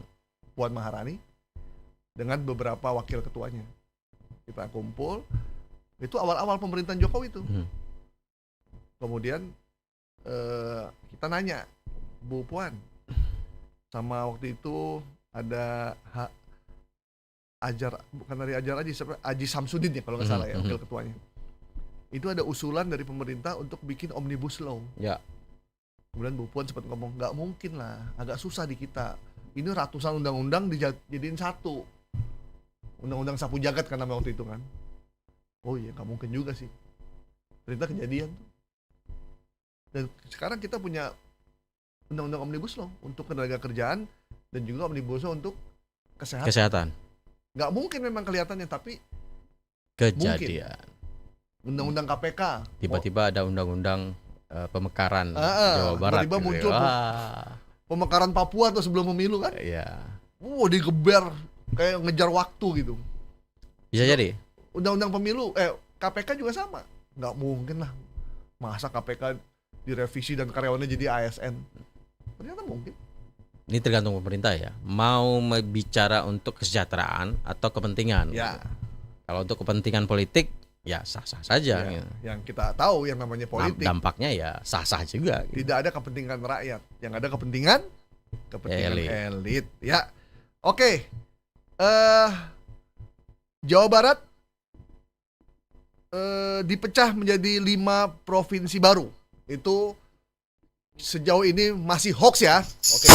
Puan Maharani dengan beberapa wakil ketuanya. Kita kumpul, itu awal-awal pemerintahan Jokowi itu. Mhm. Kemudian kita nanya, Bu Puan, sama waktu itu ada bukan dari Aji Samsudin ya kalau nggak salah ya, wakil ketuanya. Itu ada usulan dari pemerintah untuk bikin Omnibus Law. Ya. Kemudian Bu Puan sempat ngomong, nggak mungkin lah, agak susah di kita. Ini ratusan undang-undang dijadiin satu. Undang-undang sapu jagat kan nama waktu itu kan. Oh iya, nggak mungkin juga sih. Ternyata kejadian tuh. Dan sekarang kita punya Undang-Undang Omnibus Law untuk tenaga kerjaan dan juga Omnibus Law untuk kesehatan. Nggak mungkin memang kelihatannya, tapi Kejadian. Undang-Undang KPK. Tiba-tiba ada undang-undang pemekaran Jawa Barat. tiba-tiba gitu ya. muncul tuh. Wah, Pemekaran Papua tuh sebelum pemilu kan. ya. Digeber kayak ngejar waktu gitu. Bisa jadi. Undang-undang pemilu, KPK juga sama. Nggak mungkin lah. Masa KPK direvisi dan karyawannya jadi ASN. Ternyata mungkin. Ini tergantung pemerintah ya. Mau bicara untuk kesejahteraan atau kepentingan. Ya. Kalau untuk kepentingan politik ya sah-sah saja. Ya, gitu. yang kita tahu yang namanya Nah, politik dampaknya ya sah-sah juga. Gitu. tidak ada kepentingan rakyat, yang ada kepentingan Elit. elit. Ya, oke. Jawa Barat dipecah menjadi 5 provinsi baru. Itu sejauh ini masih hoax ya. Oke.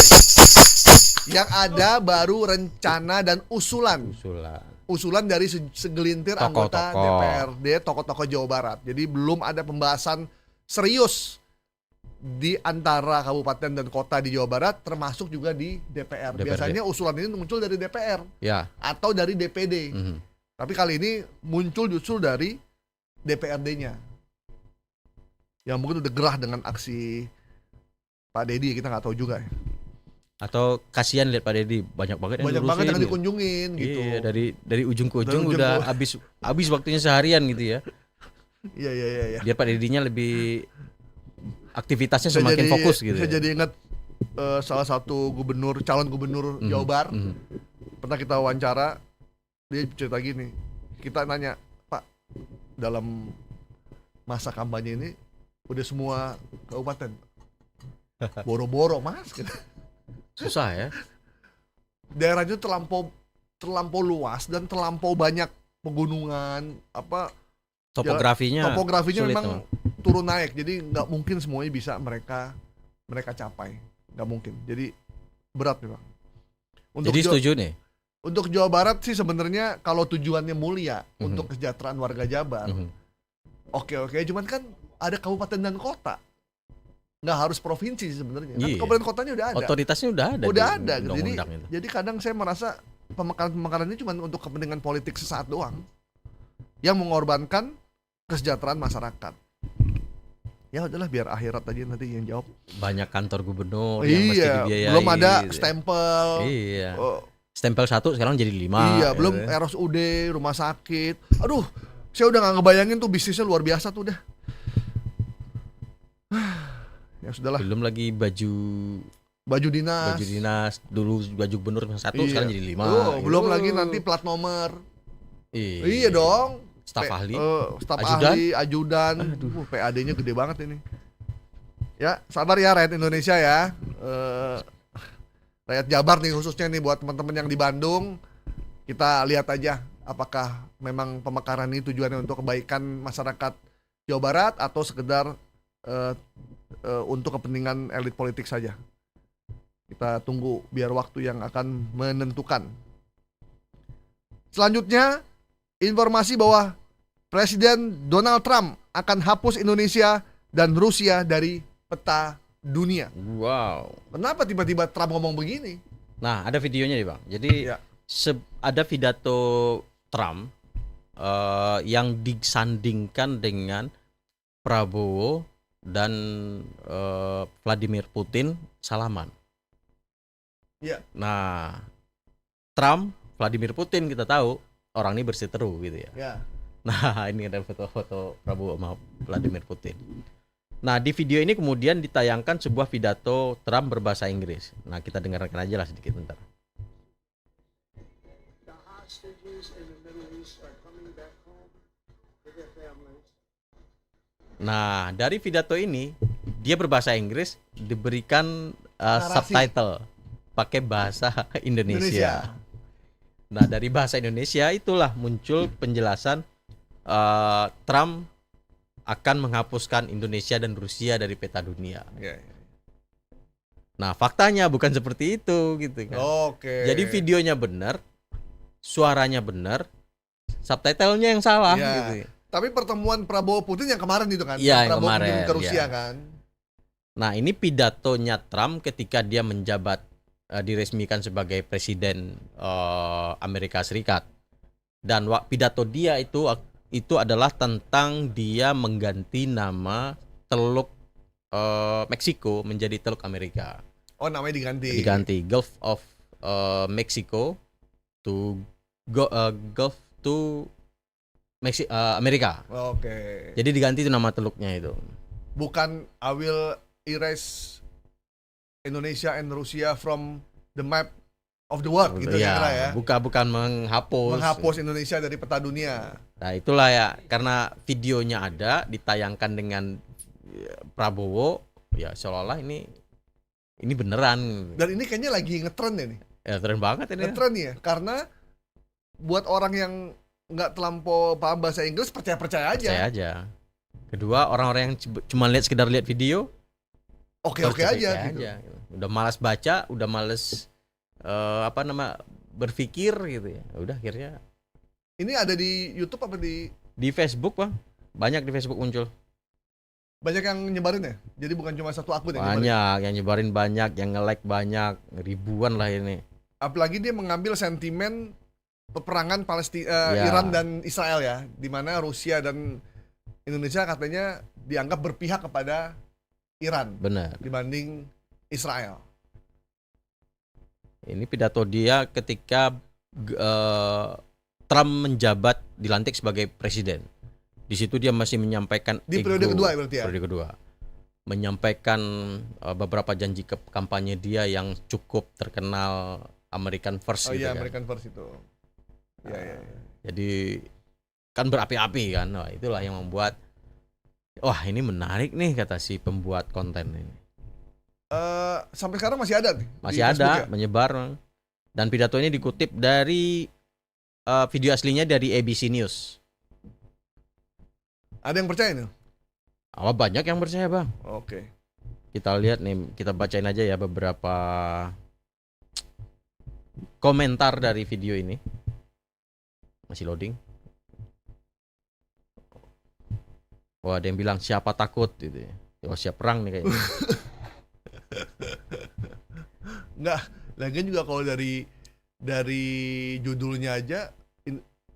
Yang ada baru rencana dan usulan dari segelintir anggota Tokoh-tokoh. DPRD, tokoh-tokoh Jawa Barat. Jadi belum ada pembahasan serius di antara kabupaten dan kota di Jawa Barat, termasuk juga di DPR. Biasanya usulan ini muncul dari DPR Ya. atau dari DPD. Mhm. Tapi kali ini muncul justru dari DPRD-nya. Yang mungkin udah gerah dengan aksi Pak Deddy, kita nggak tahu juga ya. Atau kasihan lihat Pak Deddy banyak banget yang Banyak banget ngurusin yang gitu. dikunjungin gitu. Iya, dari ujung ke Dari ujung ujung udah ke- habis waktunya seharian gitu ya. Iya. Dia Pak Deddy-nya lebih aktivitasnya Saya semakin fokus gitu. Saya ya. jadi ingat salah satu calon gubernur Mhm, Jabar. mhm. Pernah kita wawancara, dia cerita gini. Kita nanya, Pak, dalam masa kampanye ini udah semua kabupaten boro-boro mas gitu. Susah ya. Daerahnya terlampau luas dan terlampau banyak pegunungan, Topografinya sulit, memang turun naik, jadi nggak mungkin semuanya bisa mereka capai, nggak mungkin, jadi berat memang. Jadi setuju nih. Untuk Jawa Barat sih sebenarnya kalau tujuannya mulia untuk kesejahteraan warga Jabar, Mhm. oke, cuman kan ada kabupaten dan kota, nggak harus provinsi sih sebenarnya. Kan Iya. kabupaten kotanya udah ada. Otoritasnya udah ada. Udah di ada gitu. undang-undang itu. Jadi kadang saya merasa pemekaran ini cuma untuk kepentingan politik sesaat doang, yang mengorbankan kesejahteraan masyarakat. Ya udahlah, biar akhirat aja nanti yang jawab. Banyak kantor gubernur yang mesti Iya, dibiayai. belum ada gitu. stempel. Iya. Oh, Stempel 1 sekarang jadi 5. iya, belum RSUD, rumah sakit. Aduh, saya udah nggak ngebayangin tuh bisnisnya luar biasa tuh dah. Ya sudahlah, Belum lagi baju baju dinas. dulu baju gubernur 1 Iya. sekarang jadi 5. Belum lagi nanti plat nomor. Iya, Iya dong. Staf ahli. Staf Ajudan. ahli, ajudan. PAD-nya gede banget ini. Ya, sabar ya rakyat Indonesia ya. Rakyat Jabar nih khususnya nih buat teman-teman yang di Bandung. Kita lihat aja apakah memang pemekaran ini tujuannya untuk kebaikan masyarakat Jawa Barat atau sekedar untuk kepentingan elit politik saja. Kita tunggu biar waktu yang akan menentukan. Selanjutnya, informasi bahwa Presiden Donald Trump akan hapus Indonesia dan Rusia dari peta dunia. Wow. Kenapa tiba-tiba Trump ngomong begini? Nah, ada videonya nih, Bang. Jadi Ya. ada pidato Trump yang disandingkan dengan Prabowo dan Vladimir Putin salaman. Ya. Nah, Trump, Vladimir Putin kita tahu orang ini berseteru gitu ya. Ya. Nah, ini ada foto-foto Prabowo sama Vladimir Putin. Nah, di video ini kemudian ditayangkan sebuah pidato Trump berbahasa Inggris. Nah, kita dengarkan aja lah sedikit bentar. Nah, dari pidato ini dia berbahasa Inggris diberikan Narasi. subtitle pakai bahasa Indonesia. Nah, dari bahasa Indonesia itulah muncul penjelasan Trump akan menghapuskan Indonesia dan Rusia dari peta dunia. Ya. Nah, faktanya bukan seperti itu gitu kan. Oke. Jadi videonya benar, suaranya benar, subtitlenya yang salah Ya. gitu. Tapi pertemuan Prabowo Putin yang kemarin itu kan? Iya, yang Prabowo kemarin, kunjungan ke Rusia ya. kan? Nah, ini pidatonya Trump ketika dia menjabat diresmikan sebagai presiden Amerika Serikat. Dan pidato dia itu adalah tentang dia mengganti nama Teluk Meksiko menjadi Teluk Amerika. Oh, namanya diganti. Diganti Gulf of Mexico to Gulf to Amerika. Oke. Jadi diganti itu nama teluknya itu. Bukan I will erase Indonesia and Russia from the map of the world gitu ya, kira ya. bukan Menghapus Indonesia dari peta dunia. Nah itulah ya, karena videonya ada ditayangkan dengan Prabowo, ya seolah-olah ini beneran. Dan ini kayaknya lagi ngetren ya nih. Ya keren banget ini. Ngetren ya, karena buat orang yang nggak terlampau paham bahasa Inggris percaya aja. Percaya aja. Kedua, orang-orang yang cuma sekedar lihat video, oke aja gitu. Udah malas baca, udah malas berpikir gitu ya. Udah akhirnya. Ini ada di YouTube apa di Facebook, Bang. Banyak di Facebook muncul. Banyak yang nyebarin ya? Jadi bukan cuma satu akun yang banyak nyebarin? yang nyebarin, banyak yang nge-like, banyak ribuan lah ini. Apalagi dia mengambil sentimen peperangan Palestina, Ya. Iran dan Israel ya, di mana Rusia dan Indonesia katanya dianggap berpihak kepada Iran Benar. dibanding Israel. Ini pidato dia ketika Trump menjabat dilantik sebagai presiden. Di situ dia masih menyampaikan Di periode kedua ya berarti ya? Periode kedua. Menyampaikan beberapa janji kampanye dia yang cukup terkenal American First Oh gitu iya, kan. American First itu. Ya. Jadi kan berapi-api kan. Wah, itulah yang membuat ini menarik nih kata si pembuat konten ini. Sampai sekarang masih ada nih? Masih di Facebook ada ya? menyebar. Dan pidato ini dikutip dari video aslinya dari ABC News. Ada yang percaya nih? Banyak yang percaya, Bang. Oke. Kita lihat nih, kita bacain aja ya beberapa komentar dari video ini. Masih loading. Wah, ada yang bilang siapa takut gitu ya. Wah, siap perang nih kayaknya. Enggak, lagian juga kalau dari judulnya aja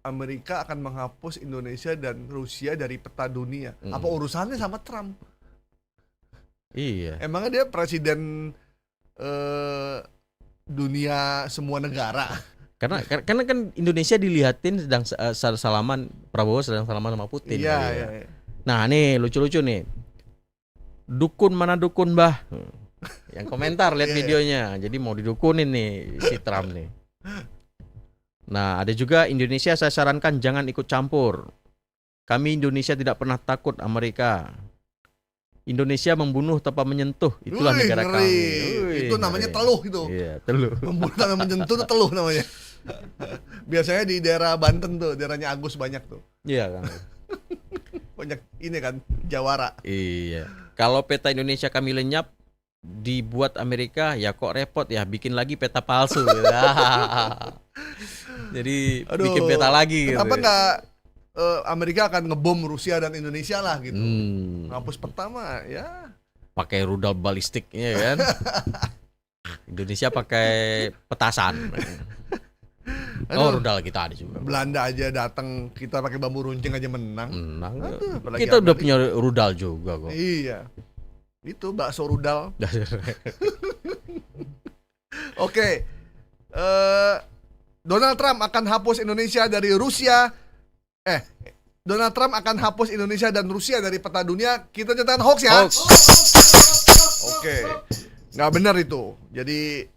Amerika akan menghapus Indonesia dan Rusia dari peta dunia. Apa urusannya sama Trump? Iya. Emangnya dia presiden dunia semua negara? Karena kan Indonesia dilihatin sedang salaman, Prabowo sedang salaman sama Putin. Iya, kali ya. iya. Nah, nih lucu-lucu nih. Dukun mana dukun, Bah? Yang komentar lihat Iya, iya. videonya. Jadi mau didukunin nih si Trump nih. Nah, ada juga Indonesia saya sarankan jangan ikut campur. Kami Indonesia tidak pernah takut Amerika. Indonesia membunuh tanpa menyentuh. Itulah Wih, negara ngeri. kami. Itu namanya ngeri. teluh itu. Iya, teluh. Membunuh tanpa menyentuh itu teluh namanya. Biasanya di daerah Banten tuh, daerahnya Agus banyak tuh. Iya kan. Banyak ini kan, jawara. Iya. Kalau peta Indonesia kami lenyap dibuat Amerika, ya kok repot ya bikin lagi peta palsu. Jadi bikin peta lagi gitu. Kenapa nggak Amerika akan ngebom Rusia dan Indonesia lah gitu. Ngapus pertama ya. Pakai rudal balistiknya kan. Indonesia pakai petasan. Rudal kita ada juga. Belanda aja datang, kita pakai bambu runcing aja menang. Apalagi Kita udah Amerika. punya rudal juga kok. Iya. Itu bakso rudal. Oke. Donald Trump akan hapus Indonesia dari Rusia. Donald Trump akan hapus Indonesia dan Rusia dari peta dunia. Kita nyatakan hoax ya. Hoax. Oke. Nggak benar itu. Jadi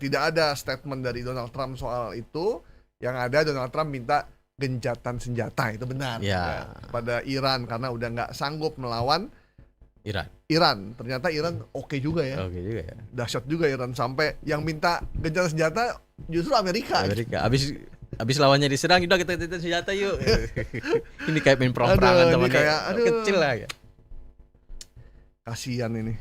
tidak ada statement dari Donald Trump soal itu. Yang ada Donald Trump minta gencatan senjata, itu benar. Ya. Pada Iran karena udah nggak sanggup melawan Iran. Ternyata Iran oke juga ya. Oke juga ya. Dahsyat juga Iran, sampai yang minta gencatan senjata justru Amerika. Abis lawannya diserang, udah kita senjata yuk. Ini kayak main perang-perangan Aduh, teman ini kayak, aduh. kecil lah ya. Kasihan ini.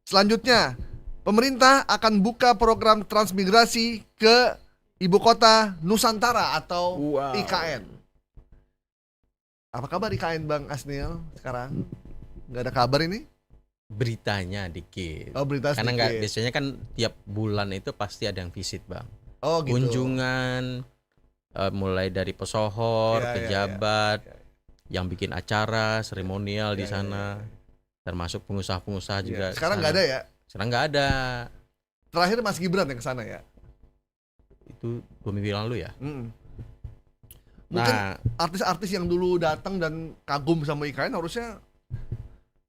Selanjutnya, pemerintah akan buka program transmigrasi ke Ibu Kota Nusantara atau Wow. IKN. Apa kabar IKN Bang Asnil sekarang? Nggak ada kabar ini? Beritanya dikit. Oh, berita Karena sedikit. nggak, biasanya kan tiap bulan itu pasti ada yang visit, Bang. Oh gitu. Kunjungan, mulai dari pesohor, Ya, ya, pejabat, ya. yang bikin acara seremonial di Ya, sana, ya. termasuk pengusaha-pengusaha juga. Ya. Sekarang di nggak sana. ada ya? Sekarang nggak ada. Terakhir Mas Gibran yang kesana ya? Itu 2 minggu yang lalu ya. Mungkin Nah, artis-artis yang dulu datang dan kagum sama IKN harusnya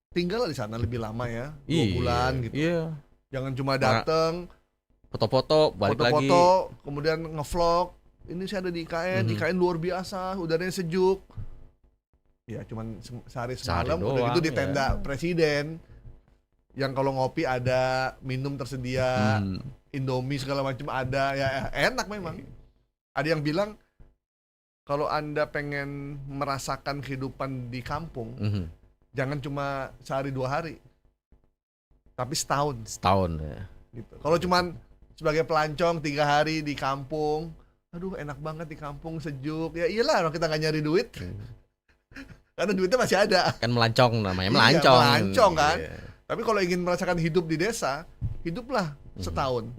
tinggal di sana lebih lama ya, 2 bulan gitu. Iya. Jangan cuma datang, foto-foto balik lagi. Foto-foto, kemudian ngevlog. Ini saya ada di IKN, IKN luar biasa, udaranya sejuk. Ya cuman sehari semalam, Sehari udah gitu doang, di tenda ya. presiden. Yang kalau ngopi ada, minum tersedia, Indomie segala macam ada, ya enak memang. Ada yang bilang kalau Anda pengen merasakan kehidupan di kampung, jangan cuma sehari 2 hari, tapi setahun. Setahun ya. Gitu. Kalau cuman sebagai pelancong 3 hari di kampung, aduh enak banget di kampung, sejuk. Ya iyalah kalau kita nggak nyari duit, karena duitnya masih ada. Kan melancong namanya, Iya, melancong. melancong kan. Iya. Tapi kalau ingin merasakan hidup di desa, hiduplah setahun.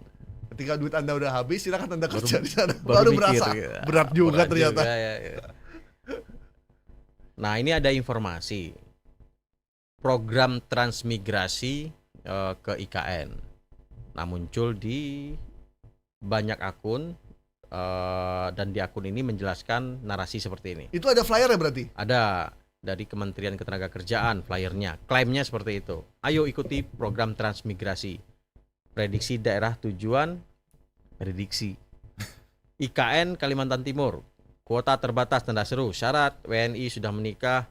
Ketika duit Anda udah habis, silakan Anda kerja di sana. Baru mikir, berasa ya. berat juga Berat ternyata. juga, ya. Nah, ini ada informasi program transmigrasi ke IKN. Nah, muncul di banyak akun dan di akun ini menjelaskan narasi seperti ini. Itu ada flyer ya berarti? Ada dari Kementerian Ketenagakerjaan flyernya, klaimnya seperti itu. Ayo ikuti program transmigrasi. Prediksi daerah tujuan, prediksi IKN Kalimantan Timur. Kuota terbatas tanda seru. Syarat WNI sudah menikah,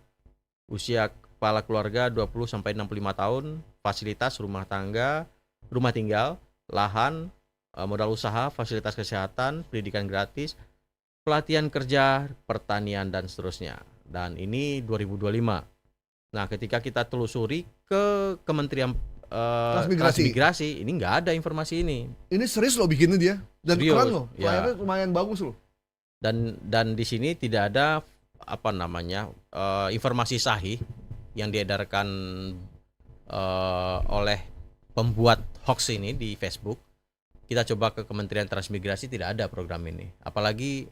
usia kepala keluarga 20-65 tahun, fasilitas rumah tangga, rumah tinggal, lahan, modal usaha, fasilitas kesehatan, pendidikan gratis, pelatihan kerja, pertanian dan seterusnya. Dan ini 2025. Nah, ketika kita telusuri ke Kementerian Transmigrasi, ini nggak ada informasi ini. Ini serius loh bikinnya dia. Dan Serius, keren loh. ya. Flyernya lumayan bagus loh. Dan di sini tidak ada informasi sahih yang diedarkan oleh pembuat hoax ini di Facebook. Kita coba ke Kementerian Transmigrasi, tidak ada program ini. Apalagi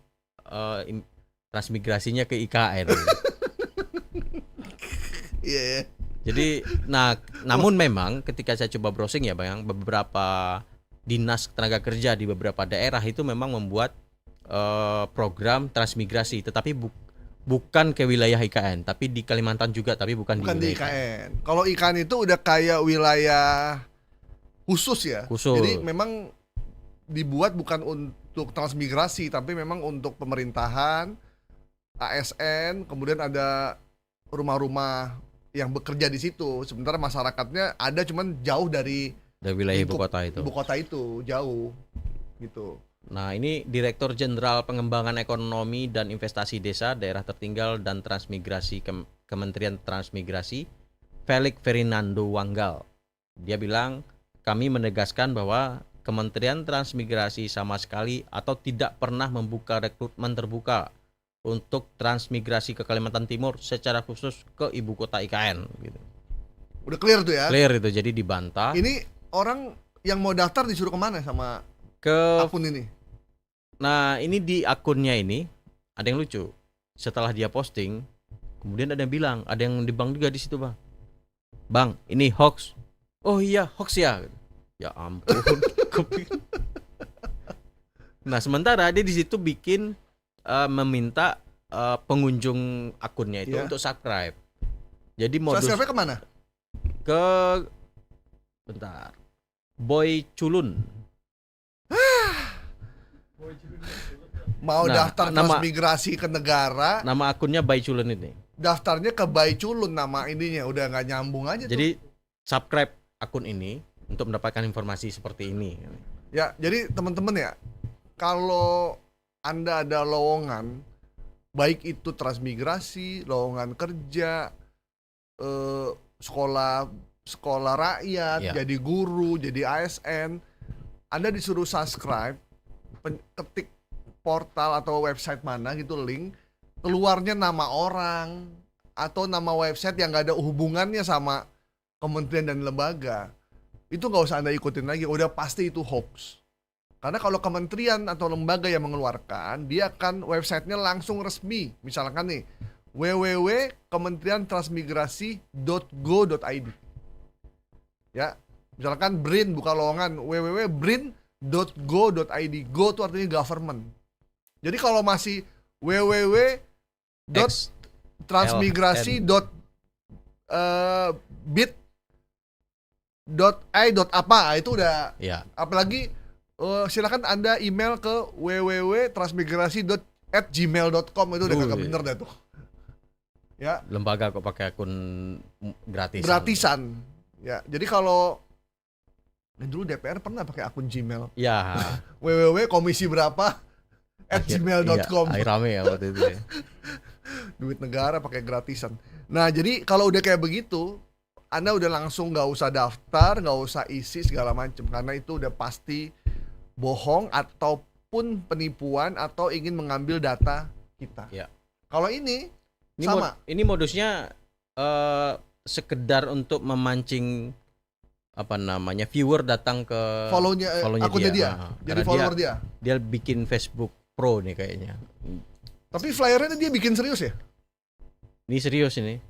transmigrasinya ke IKN. Iya. Jadi, namun memang ketika saya coba browsing ya, Bang, beberapa dinas tenaga kerja di beberapa daerah itu memang membuat program transmigrasi, tetapi bukan ke wilayah IKN, tapi di Kalimantan juga, tapi bukan Bukan di di IKN. Kalau IKN itu udah kayak wilayah khusus ya. Khusus. Jadi memang dibuat bukan untuk transmigrasi, tapi memang untuk pemerintahan, ASN, kemudian ada rumah-rumah yang bekerja di situ. Sementara masyarakatnya ada cuman jauh dari wilayah ibu kota itu. Ibu kota itu jauh gitu. Nah, ini Direktur Jenderal Pengembangan Ekonomi dan Investasi Desa, Daerah Tertinggal dan Transmigrasi Kementerian Transmigrasi, Felix Fernando Wanggal. Dia bilang, kami menegaskan bahwa Kementerian Transmigrasi sama sekali atau tidak pernah membuka rekrutmen terbuka untuk transmigrasi ke Kalimantan Timur secara khusus ke ibu kota IKN gitu. Udah clear tuh ya. Clear itu, jadi dibantah. Ini orang yang mau daftar disuruh kemana sama Ke akun ini? Nah, ini di akunnya ini ada yang lucu. Setelah dia posting, kemudian ada yang bilang, ada yang di bank juga di situ, Bang. Bang, ini hoax. Oh iya, hoax ya. Ya ampun. Nah, sementara dia di situ bikin meminta pengunjung akunnya itu untuk subscribe. Jadi modus Subscribe kemana? ke bentar. Boy Culun. Mau daftar transmigrasi ke negara, Nama akunnya Boy Culun ini. daftarnya ke Bay Culun nama ininya, udah nggak nyambung aja tuh. Jadi subscribe akun ini untuk mendapatkan informasi seperti ini. Ya, jadi teman-teman ya, kalau Anda ada lowongan, baik itu transmigrasi, lowongan kerja, sekolah rakyat, Ya. jadi guru, jadi ASN, Anda disuruh subscribe, ketik portal atau website mana gitu link, keluarnya nama orang atau nama website yang nggak ada hubungannya sama kementerian dan lembaga, itu nggak usah Anda ikutin lagi, udah pasti itu hoax. Karena kalau kementerian atau lembaga yang mengeluarkan, dia akan websitenya langsung resmi. Misalkan nih, www.kementeriantransmigrasi.go.id. Ya, misalkan BRIN buka lowongan www.brin.go.id. Go itu artinya government. Jadi kalau masih www.transmigrasi.bit.i. apa itu udah Ya. apalagi silakan Anda email ke www.transmigrasi@gmail.com. Itu udah kagak bener dah tuh. Ya, Lembaga kok pakai akun gratisan. Ya, jadi kalau dulu DPR pernah pakai akun Gmail. Ya. www.komisi berapa @gmail.com. Iya, rame ya waktu itu ya. Duit negara pakai gratisan. Nah, jadi kalau udah kayak begitu, Anda udah langsung nggak usah daftar, nggak usah isi segala macam, karena itu udah pasti bohong ataupun penipuan atau ingin mengambil data kita. Ya. Kalau ini Ini sama. ini modusnya sekedar untuk memancing viewer datang ke Follow-nya akunnya dia. Jadi Karena follower dia. Dia bikin Facebook Pro nih kayaknya. Tapi flyernya dia bikin serius ya? Ini serius ini.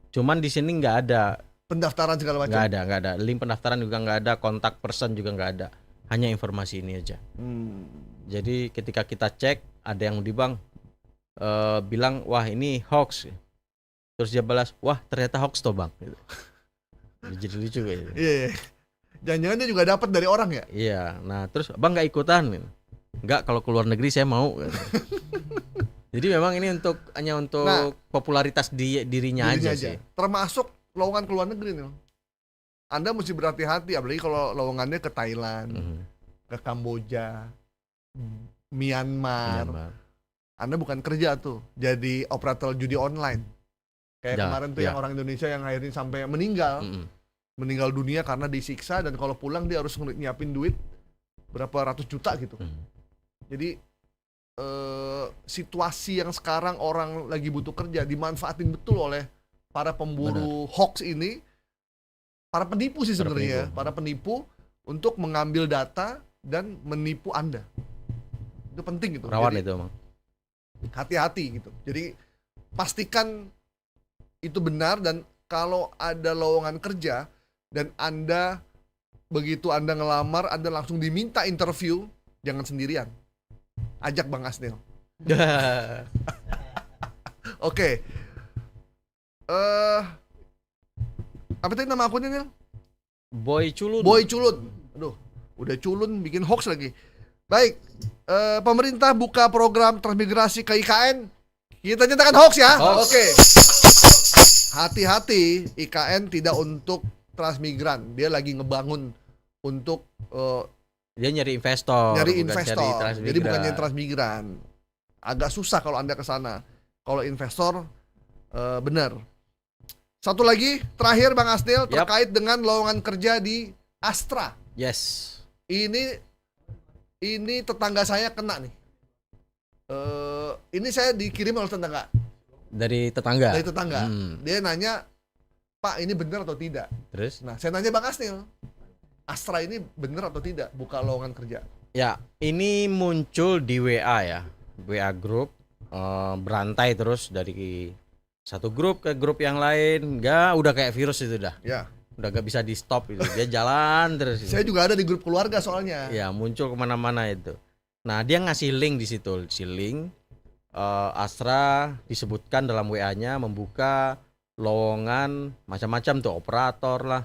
Cuman di sini nggak ada Pendaftaran segala macam. nggak ada. Link pendaftaran juga nggak ada, kontak person juga nggak ada. Hanya informasi ini aja. Jadi ketika kita cek, ada yang di bank bilang, wah ini hoax. Terus dia balas, wah ternyata hoax toh bang. Gitu. Jadi lucu kayaknya. Iya. Jangan-jangan dia juga dapat dari orang ya? Iya. Nah terus bang nggak ikutan? Nggak, kalau keluar negeri saya mau. Jadi memang ini hanya untuk popularitas dirinya aja sih. Termasuk lowongan keluar negeri nih. Anda mesti berhati-hati, apalagi kalau lowongannya ke Thailand, ke Kamboja, Myanmar. Anda bukan kerja tuh, jadi operator judi online. Kayak kemarin tuh yang orang Indonesia yang akhirnya sampai meninggal dunia karena disiksa, dan kalau pulang dia harus nyiapin duit berapa ratus juta gitu. Jadi situasi yang sekarang orang lagi butuh kerja dimanfaatin betul oleh para pemburu hoax ini, para penipu sih sebenarnya, para penipu untuk mengambil data dan menipu Anda. Itu penting gitu. Rawan jadi, itu emang. Hati-hati gitu. Jadi pastikan itu benar, dan kalau ada lowongan kerja dan Anda begitu Anda ngelamar, Anda langsung diminta interview, jangan sendirian. Ajak Bang Asnil. Oke. Apa tadi nama akunnya, Nil? Boy Culun. Aduh, udah culun bikin hoax lagi. Baik, pemerintah buka program transmigrasi ke IKN. Kita nyatakan hoax ya. Oke. Hati-hati, IKN tidak untuk transmigran. Dia lagi ngebangun untuk dia nyari investor. Jadi bukan nyari transmigran. Agak susah kalau Anda ke sana. Kalau investor benar. Satu lagi terakhir Bang Asnil, terkait dengan lowongan kerja di Astra. Yes. Ini tetangga saya kena nih. Ini saya dikirim oleh tetangga. Dari tetangga. Dia nanya, Pak ini benar atau tidak? Terus? Nah saya nanya Bang Asnil, Astra ini benar atau tidak buka lowongan kerja? Ya, ini muncul di WA ya, WA group, berantai terus dari satu grup ke grup yang lain, udah kayak virus itu dah. Ya. Udah gak bisa di stop itu, dia jalan terus. Saya juga ada di grup keluarga soalnya. Ya, muncul kemana-mana itu. Nah, dia ngasih link di situ, link Astra disebutkan dalam WA-nya membuka lowongan macam-macam tuh, operator lah.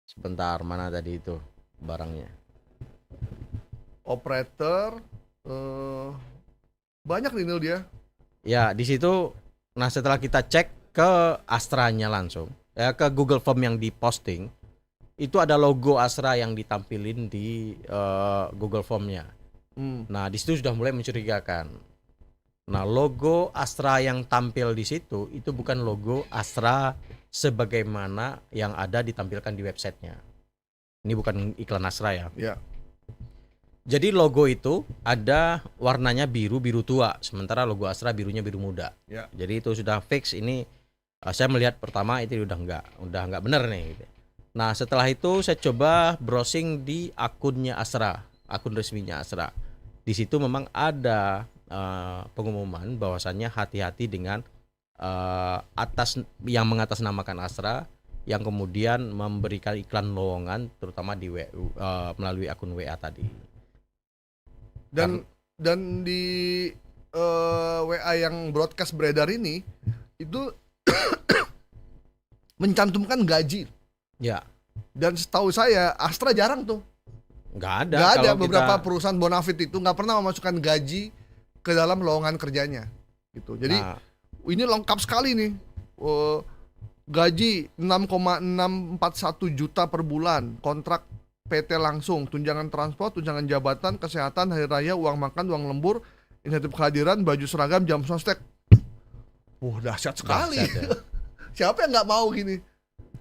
Sebentar, mana tadi itu barangnya? Operator, banyak nih Nil dia. Ya, di situ. Nah, setelah kita cek ke Astranya langsung, ya ke Google Form yang diposting, itu ada logo Astra yang ditampilin di Google Form-nya. Nah, di situ sudah mulai mencurigakan. Nah, logo Astra yang tampil di situ itu bukan logo Astra sebagaimana yang ada ditampilkan di websitenya. Ini bukan iklan Astra ya. Ya. Jadi logo itu ada warnanya biru tua, sementara logo Astra birunya biru muda. Ya. Jadi itu sudah fix. Ini saya melihat pertama itu udah nggak benar nih. Nah, setelah itu saya coba browsing di akunnya Astra, akun resminya Astra. Di situ memang ada pengumuman bahwasannya hati-hati dengan yang mengatasnamakan Astra yang kemudian memberikan iklan lowongan terutama di melalui akun WA tadi. Dan di WA yang broadcast beredar ini itu mencantumkan gaji. Ya. Dan setahu saya Astra jarang tuh Nggak ada. Nggak ada. Kalau Beberapa kita- perusahaan bonafit itu nggak pernah memasukkan gaji ke dalam lowongan kerjanya gitu. Jadi Nah, ini lengkap sekali nih. Gaji 6,641 juta per bulan, kontrak PT langsung, tunjangan transport, tunjangan jabatan, kesehatan, hari raya, uang makan, uang lembur, insentif kehadiran, baju seragam, jam sostek. Dahsyat sekali. dahsyat ya. Siapa yang nggak mau gini?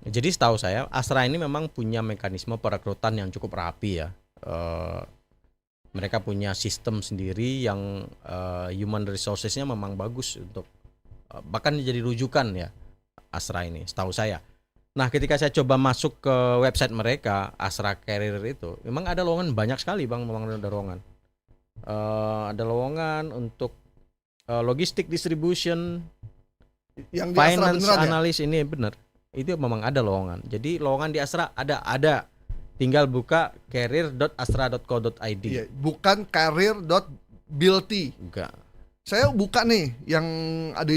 Jadi setahu saya Astra ini memang punya mekanisme perekrutan yang cukup rapi ya. Mereka punya sistem sendiri yang human resources-nya memang bagus untuk bahkan jadi rujukan ya Astra ini setahu saya. Nah, ketika saya coba masuk ke website mereka Astra Career itu, memang ada lowongan banyak sekali Bang, memang ada lowongan. Ada lowongan untuk logistik distribution, Yang di Astra finance beneran ya? analis ini bener. Itu memang ada lowongan. Jadi lowongan di Astra ada. Tinggal buka career.astra.co.id. Iya, bukan career.bilty. Enggak. Saya buka nih yang ada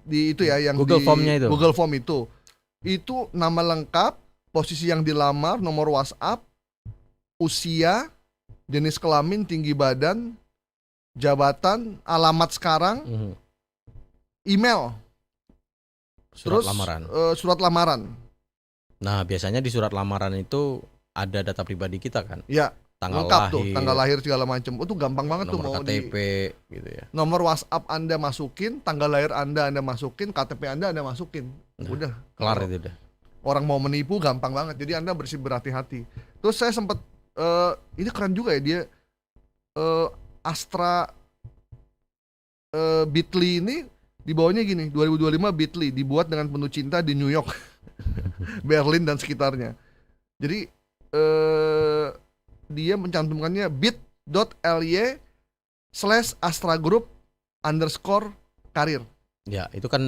di itu ya, yang Google di Form-nya itu. Google Form itu. Itu nama lengkap, posisi yang dilamar, nomor WhatsApp, usia, jenis kelamin, tinggi badan, jabatan, alamat sekarang, Mhm. email, Surat terus lamaran. surat lamaran. Nah, biasanya di surat lamaran itu ada data pribadi kita kan. Ya, Tanggal lengkap lahir, tuh, tanggal lahir segala macam. Itu gampang banget tuh, nomor mau di KTP gitu ya. nomor WhatsApp Anda masukin, tanggal lahir Anda masukin, KTP Anda masukin. Nah, Udah, Kelar itu udah. orang mau menipu gampang banget. Jadi Anda berhati-hati. Terus saya sempat ini keren juga ya dia Astra Bitly ini di bawahnya gini, 2025 Bitly dibuat dengan penuh cinta di New York, Berlin dan sekitarnya. Jadi dia mencantumkannya bit.ly/astragroup_karir. Ya, itu kan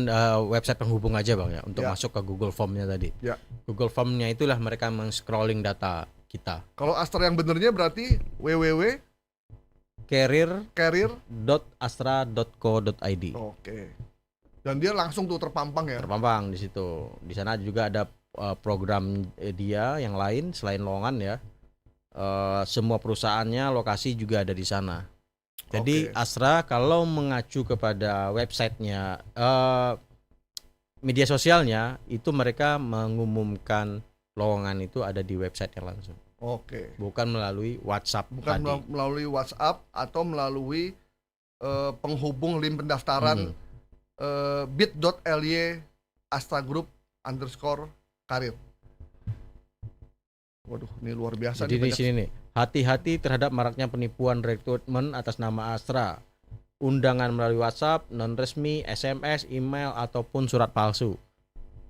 website penghubung aja Bang ya untuk Ya. masuk ke Google Form-nya tadi. Ya. Google Form-nya itulah mereka men-scrolling data kita. Kalau Astra yang benernya berarti Career www.karir. astra.co.id. Oke. Dan dia langsung tuh terpampang ya. Terpampang di situ. Di sana juga ada program dia yang lain selain lowongan ya. Semua perusahaannya, lokasi juga ada di sana. Jadi Oke. Astra kalau mengacu kepada websitenya, media sosialnya itu mereka mengumumkan lowongan itu ada di websitenya langsung, Oke. bukan melalui WhatsApp Bukan tadi. melalui WhatsApp atau melalui penghubung link pendaftaran bit.ly/astragroup_karir. Waduh, ini luar biasa. Jadi nih, di banyak. sini nih, hati-hati terhadap maraknya penipuan rekrutmen atas nama Astra. Undangan melalui WhatsApp, non resmi, SMS, email ataupun surat palsu.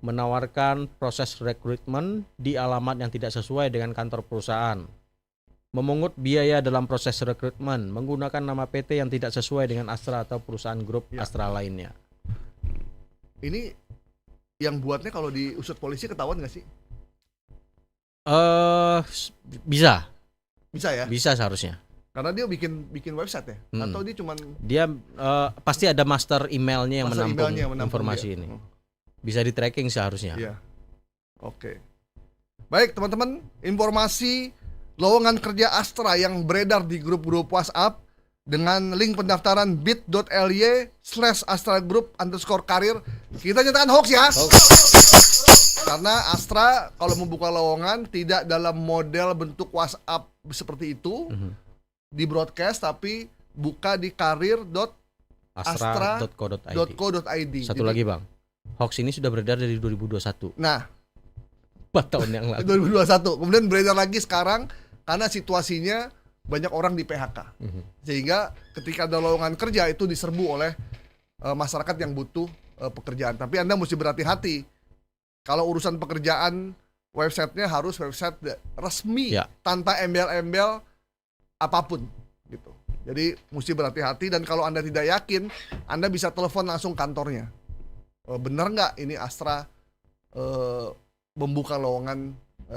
Menawarkan proses rekrutmen di alamat yang tidak sesuai dengan kantor perusahaan. Memungut biaya dalam proses rekrutmen menggunakan nama PT yang tidak sesuai dengan Astra atau perusahaan grup Ya. Astra lainnya. Ini yang buatnya kalau diusut polisi ketahuan nggak sih? Bisa, Bisa ya? bisa seharusnya. Karena dia bikin website ya? Atau dia cuman Dia pasti ada master emailnya yang master menampung emailnya yang menampung informasi dia? ini. Bisa di tracking seharusnya. Iya. Oke. Baik teman-teman, informasi lowongan kerja Astra yang beredar di grup-grup WhatsApp dengan link pendaftaran bit.ly/astragroup_karir kita nyatakan hoax ya. Karena Astra kalau membuka lowongan tidak dalam model bentuk WhatsApp seperti itu di broadcast, tapi buka di karir.astra.co.id. Satu lagi Bang, hoax ini sudah beredar dari 2021. Nah, 4 tahun yang lalu. 2021 kemudian beredar lagi sekarang karena situasinya banyak orang di PHK, sehingga ketika ada lowongan kerja itu diserbu oleh masyarakat yang butuh pekerjaan. Tapi Anda mesti berhati-hati kalau urusan pekerjaan, websitenya harus website resmi Ya. tanpa embel-embel apapun gitu. Jadi mesti berhati-hati, dan kalau Anda tidak yakin Anda bisa telepon langsung kantornya. Bener nggak ini Astra membuka lowongan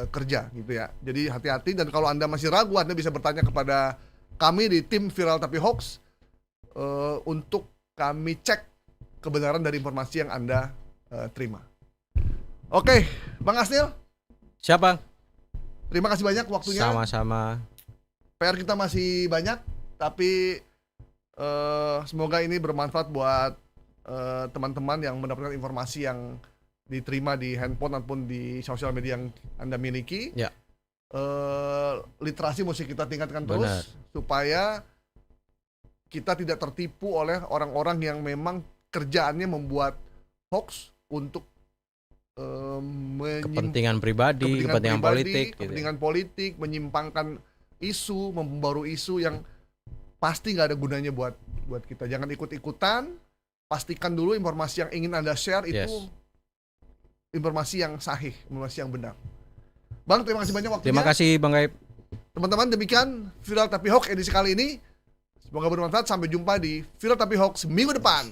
kerja gitu ya. Jadi hati-hati, dan kalau Anda masih ragu Anda bisa bertanya kepada kami di tim Viral Tapi Hoax untuk kami cek kebenaran dari informasi yang Anda terima. Oke, Bang Asnil, Siapa? terima kasih banyak waktunya. Sama-sama. PR kita masih banyak, tapi semoga ini bermanfaat buat teman-teman yang mendapatkan informasi yang diterima di handphone ataupun di sosial media yang Anda miliki. Ya. Literasi mesti kita tingkatkan terus supaya kita tidak tertipu oleh orang-orang yang memang kerjaannya membuat hoax untuk kepentingan pribadi, kepentingan politik, kepentingan politik, menyimpangkan isu, membaru isu yang pasti nggak ada gunanya buat kita. Jangan ikut-ikutan. Pastikan dulu informasi yang ingin Anda share itu informasi yang sahih, informasi yang benar. Bang, terima kasih banyak waktunya. Terima kasih Bang Gaib. Teman-teman, demikian Viral Tapi Hoax edisi kali ini. Semoga bermanfaat. Sampai jumpa di Viral Tapi Hoax minggu depan.